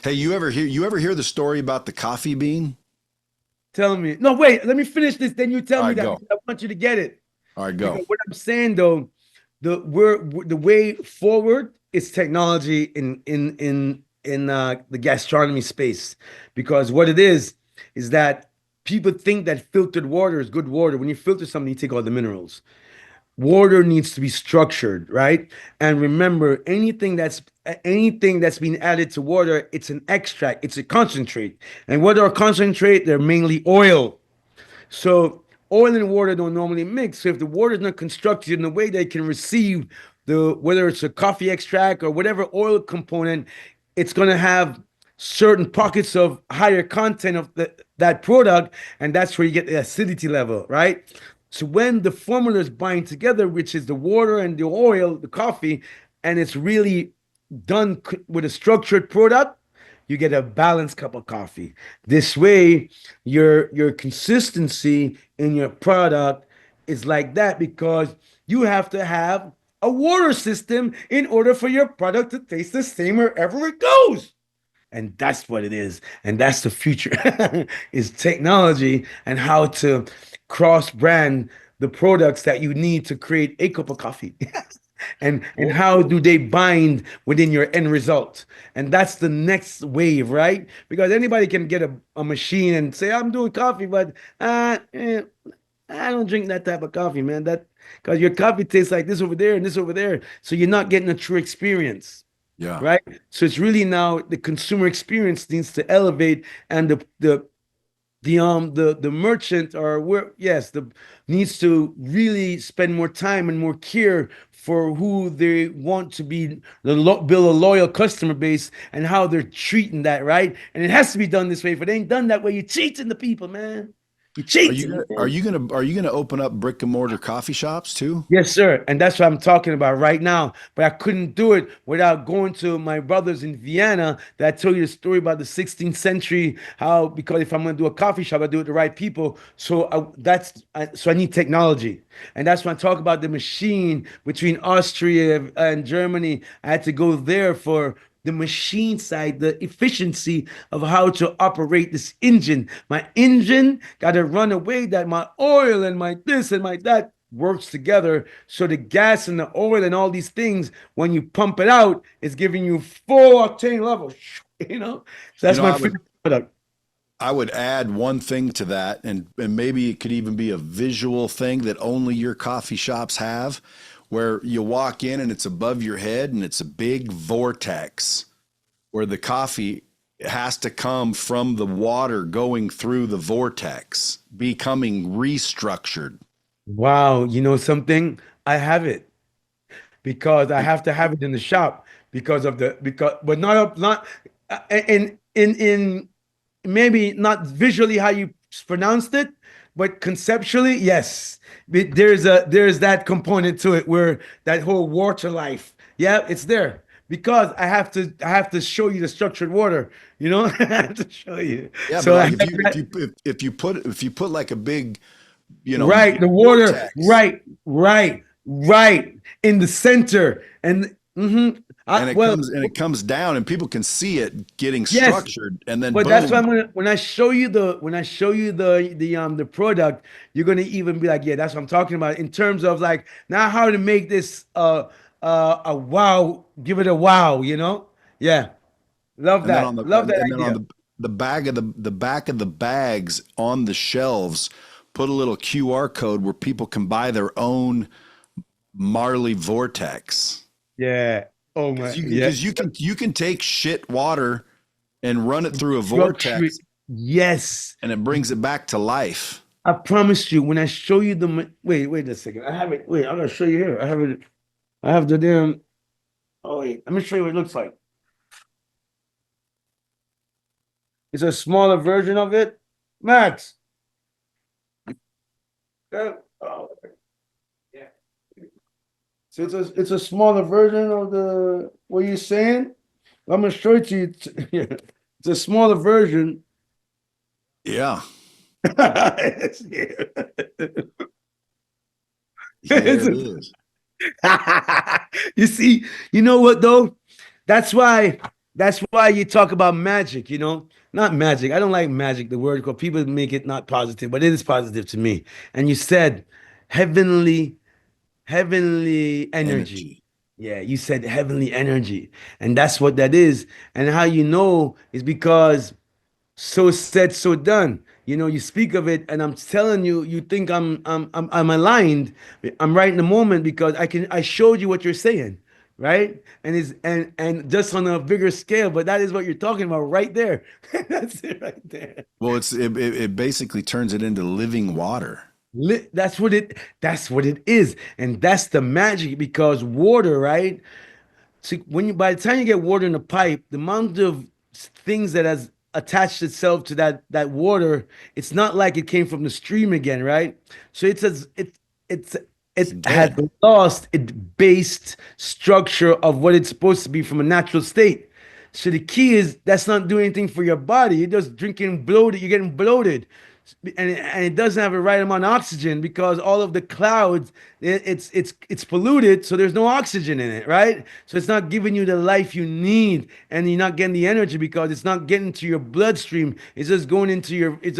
Hey, you ever hear the story about the coffee bean? Tell me. No, wait, let me finish this. Then you tell All me right, that go. because I want you to get it. All right, go. Because what I'm saying though, the way forward is technology in the gastronomy space. Because what it is that people think that filtered water is good water. When you filter something, you take all the minerals. Water needs to be structured, right? And remember, anything that's being added to water, it's an extract, it's a concentrate. And what are concentrate? They're mainly oil. So oil and water don't normally mix. So if the water is not constructed in a way that it can receive the whether it's a coffee extract or whatever oil component, it's gonna have certain pockets of higher content of that product, and that's where you get the acidity level, right? So when the formulas bind together, which is the water and the oil, the coffee, and it's really done with a structured product, you get a balanced cup of coffee. This way, your consistency in your product is like that because you have to have a water system in order for your product to taste the same wherever it goes. And that's what it is. And that's the future is technology and how to cross brand the products that you need to create a cup of coffee. And Well, how do they bind within your end result? And that's the next wave, right? Because anybody can get a machine and say, I'm doing coffee, but I don't drink that type of coffee, man. That because your coffee tastes like this over there and this over there. So you're not getting a true experience, yeah. right? So it's really now the consumer experience needs to elevate, and the merchant or where yes the needs to really spend more time and more care for who they want to be build a loyal customer base and how they're treating that, right? And it has to be done this way. If it ain't done that way, you're cheating the people, man. You're Are you cheating, gonna are man. you gonna are you gonna open up brick and mortar coffee shops too? Yes, sir. And that's what I'm talking about right now. But I couldn't do it without going to my brothers in Vienna that I told you the story about the 16th century, how because if I'm going to do a coffee shop, I do it with the right people. So so I need technology. And that's when I talk about the machine between Austria and Germany. I had to go there for the machine side, the efficiency of how to operate this engine. My engine got to run away that my oil and my this and my that works together. So the gas and the oil and all these things, when you pump it out, is giving you full octane level. You know, so You that's know, my I would finished product. I would add one thing to that, and maybe it could even be a visual thing that only your coffee shops have, where you walk in and it's above your head and it's a big vortex where the coffee has to come from the water going through the vortex, becoming restructured. Wow, you know something? I have it because I have to have it in the shop because of the because, but not up not in maybe not visually how you pronounced it, but conceptually, yes. There's that component to it where that whole water life, yeah, it's there because I have to show you the structured water, you know, I have to show you. Yeah, but So I like have that, if you put like a big, right, the water, vortex, right in the center, and and well, it comes down and people can see it getting yes. structured, and then But that's why boom. I'm gonna when I show you the product, you're gonna even be like, yeah, that's what I'm talking about in terms of like now how to make this a wow, give it a wow, you know? Yeah, And then on the love that and then on idea. the the back of the bags on the shelves, put a little QR code where people can buy their own Marley vortex. Yeah. Oh my. Yeah. Because you can take shit water and run it through a Structure it. vortex Yes. and it brings it back to life. I promise you, when I show you wait a second. I have it. Wait, I'm gonna show you here. I have the damn. Oh wait, let me show you what it looks like. It's a smaller version of it. Max. Oh, yeah. So it's a smaller version of the what you're saying. I'm gonna show it to you. Yeah. It's a smaller version. Yeah. It's- There it it's- is. You see, you know what though? That's why that's why you talk about magic, you know? Not magic. I don't like magic, the word, because people make it not positive, but it is positive to me. And you said heavenly, heavenly energy. Energy. Yeah, you said heavenly energy. And that's what that is. And how you know is because so said, so done. You know, you speak of it, and I'm telling you, you think I'm aligned. I'm right in the moment because I showed you what you're saying, right? And just on a bigger scale, but that is what you're talking about right there. That's it right there. Well, it basically turns it into living water. That's what it is. And that's the magic because water, right? So by the time you get water in the pipe, the amount of things that has attached itself to that water, it's not like it came from the stream again, right? So it's It's it has dead. lost its based structure of what it's supposed to be from a natural state. So the key is that's not doing anything for your body. You're just drinking bloated. You're getting bloated, and it doesn't have the right amount of oxygen because all of the clouds, it's polluted, so there's no oxygen in it, right? So it's not giving you the life you need, and you're not getting the energy because it's not getting to your bloodstream. It's just going into your. It's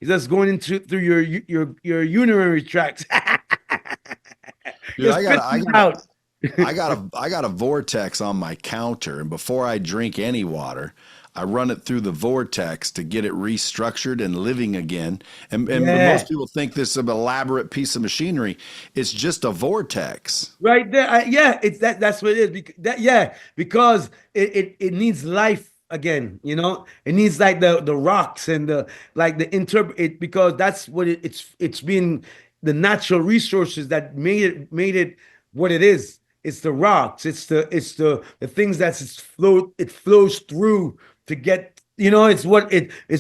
just going into through your urinary tract. Dude, You're spitting it out. I got a vortex on my counter, and before I drink any water, I run it through the vortex to get it restructured and living again. And Yeah. most people think this is an elaborate piece of machinery. It's just a vortex. Right there. Yeah, it's that's what it is. Because it needs life again, you know? It needs like the rocks and the like the interpret it because that's what it's been the natural resources that made it what it is. It's the rocks, it's the things it flows through to get it's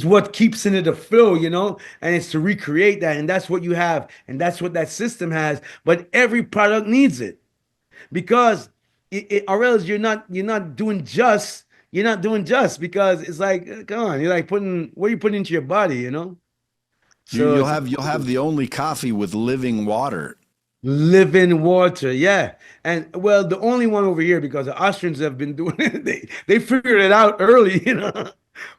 what keeps in it a flow, and it's to recreate that, and that's what you have, and that's what that system has. But every product needs it because or else you're not doing just because it's like come on, you're like putting what are you putting into your body. You, So you'll it's have you'll have the only coffee with living water. living water, yeah. And well, the only one over here because the Austrians have been doing it. They figured it out early.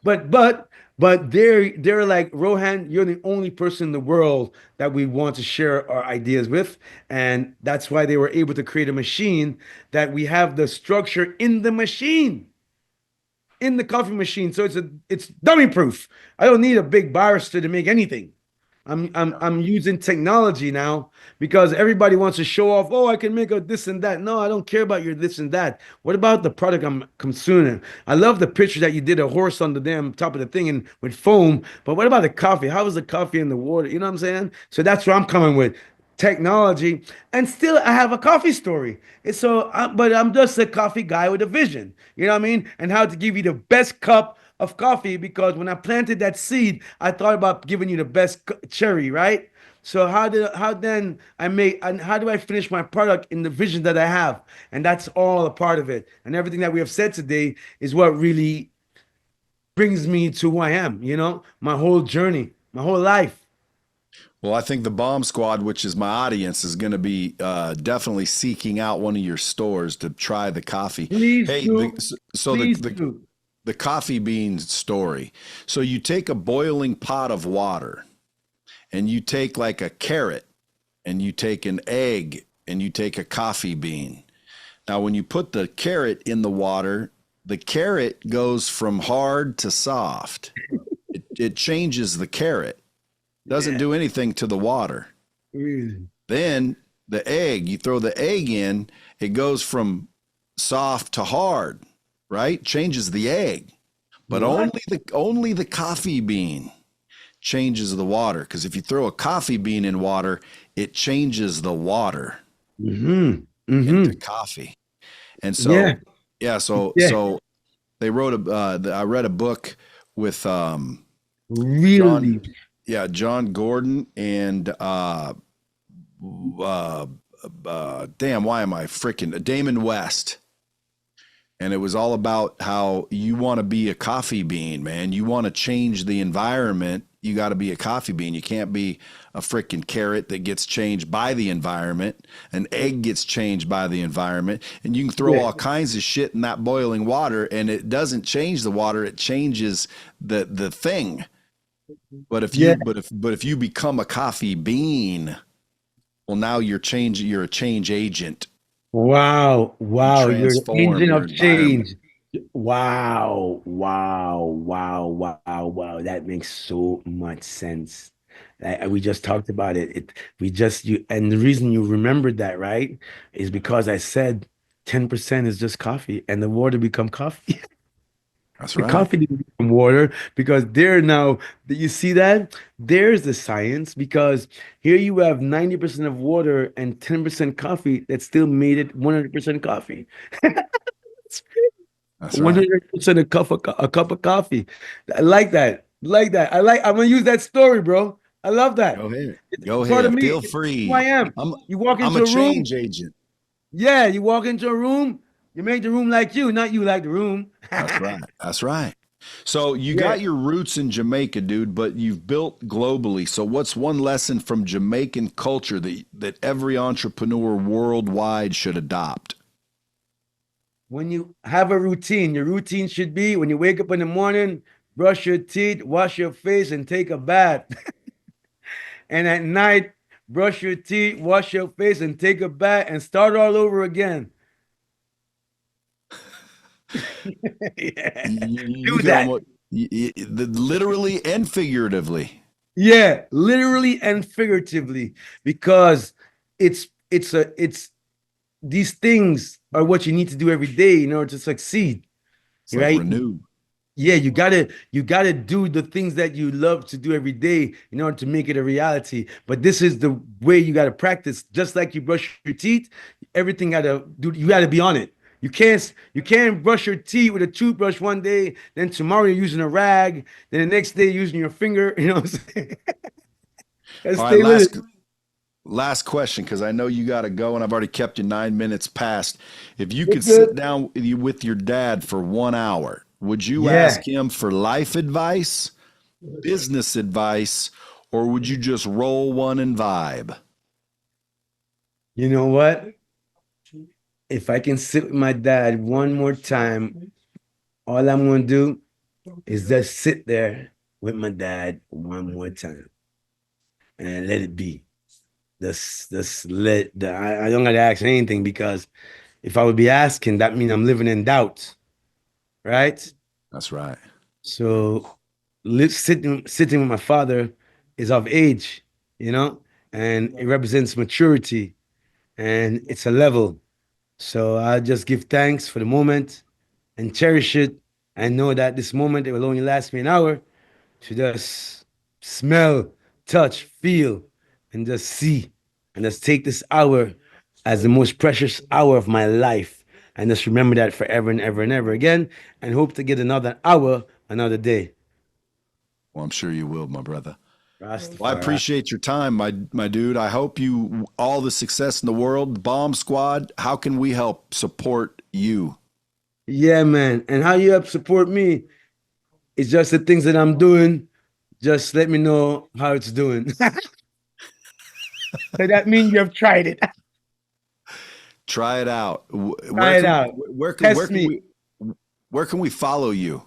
But they're like Rohan, you're the only person in the world that we want to share our ideas with. And that's why they were able to create a machine that we have the structure in the machine, in the coffee machine. So it's dummy proof. I don't need a big barrister to make anything. I'm using technology now because everybody wants to show off. Oh, I can make a this and that. No, I don't care about your this and that. What about the product I'm consuming? I love the picture that you did a horse on the damn top of the thing and with foam. But what about the coffee? How is the coffee in the water? You know what I'm saying? So that's where I'm coming with technology, and still I have a coffee story. But I'm just a coffee guy with a vision. You know what I mean? And how to give you the best cup of coffee because when I planted that seed, I thought about giving you the best cherry, right? So how then I make and how do I finish my product in the vision that I have? And that's all a part of it. And everything that we have said today is what really brings me to who I am, my whole journey, my whole life. Well, I think the Bomb Squad, which is my audience, is going to be definitely seeking out one of your stores to try the coffee. Please Hey, do. so Please do. the coffee bean story. So you take a boiling pot of water, and you take like a carrot, and you take an egg, and you take a coffee bean. Now, when you put the carrot in the water, the carrot goes from hard to soft. It changes the carrot. Doesn't Yeah. do anything to the water. Really. Then the egg, you throw the egg in, it goes from soft to hard, right? Changes the egg. But What? only the coffee bean changes the water. Because if you throw a coffee bean in water, it changes the water Mm-hmm. into Mm-hmm. coffee. And Yeah. so, yeah, Yeah. they wrote I read a book with John, Really. yeah, John Gordon and damn, why am I freaking Damon West? And it was all about how you want to be a coffee bean, man. You want to change the environment. You got to be a coffee bean. You can't be a freaking carrot that gets changed by the environment. An egg gets changed by the environment. And you can throw Yeah. all kinds of shit in that boiling water and it doesn't change the water. It changes the thing. But Yeah. if you become a coffee bean, well, now you're a change agent. Wow. You Wow. You're the transform engine your of environment. change. Wow. Wow. Wow. Wow. Wow. That makes so much sense. We just talked about it. And the reason you remembered that, right, is because I said 10% is just coffee and the water become coffee. That's The right. coffee didn't become water because there now, you see that? There's the science because here you have 90% of water and 10% coffee that still made it 100% coffee. It's That's right. 100% a cup of coffee. I like that. Like that. I'm gonna use that story, bro. I love that. Go ahead. It's Go part of ahead. me. Feel It's who I free. am. You walk I'm into a a room, change agent. yeah, you walk into a room, you make the room like you, not you like the room. That's right. That's right. So you Yeah. got your roots in Jamaica, dude, but you've built globally. So what's one lesson from Jamaican culture that every entrepreneur worldwide should adopt? When you have a routine, your routine should be when you wake up in the morning, brush your teeth, wash your face, and take a bath. And at night, brush your teeth, wash your face, and take a bath and start all over again. Yeah. You Do could that. almost literally and figuratively. Yeah, literally and figuratively, because it's these things are what you need to do every day in order to succeed, It's like right? renew. Yeah, you gotta do the things that you love to do every day in order to make it a reality. But this is the way you gotta practice. Just like you brush your teeth, everything gotta do. You gotta be on it. You can't brush your teeth with a toothbrush one day, then tomorrow you're using a rag, then the next day you're using your finger. You know what I'm saying? Gotta All right, stay with it. last question, because I know you got to go, and I've already kept you 9 minutes past. If you You're could sit good. down with your dad for 1 hour, would you Yeah. ask him for life advice, business advice, or would you just roll one and vibe? You know what? If I can sit with my dad one more time, all I'm gonna do is just sit there with my dad one more time and let it be. Just let I don't gotta ask anything because if I would be asking, that means I'm living in doubt, right? That's right. So sitting with my father is of age, you know, and it represents maturity and it's a level. So I just give thanks for the moment and cherish it and know that this moment it will only last me an hour to just smell, touch, feel, and just see. And just take this hour as the most precious hour of my life. And just remember that forever and ever and ever again. And hope to get another hour, another day. Well, I'm sure you will, my brother. Well, I Rastafari. appreciate your time, my dude. I hope you all the success in the world. The Bomb Squad, how can we help support you? Yeah, man. And how you help support me is just the things that I'm doing. Just let me know how it's doing. So that means you have tried it. Try it out. Try it out. Where Test can me. we follow you?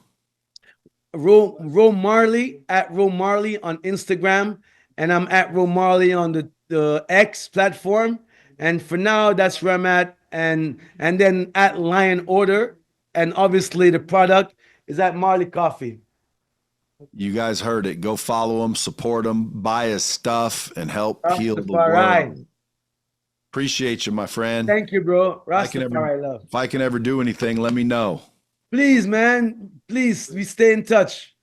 Ro Marley at Ro Marley on Instagram, and I'm at Ro Marley on the X platform. And for now, that's where I'm at. And then at Lion Order, and obviously the product is at Marley Coffee. You guys heard it. Go follow him, support him, buy his stuff, and help heal the Rastafari. world. Appreciate you, my friend. Thank you, bro. If I can ever, Rastafari love. if I can ever do anything, let me know. Please, man. Please, we stay in touch.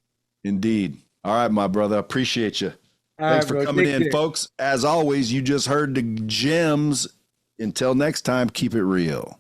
Indeed. All right, my brother. Appreciate you. All Thanks right, for bro. coming Take in, care. folks. As always, you just heard the gems. Until next time, keep it real.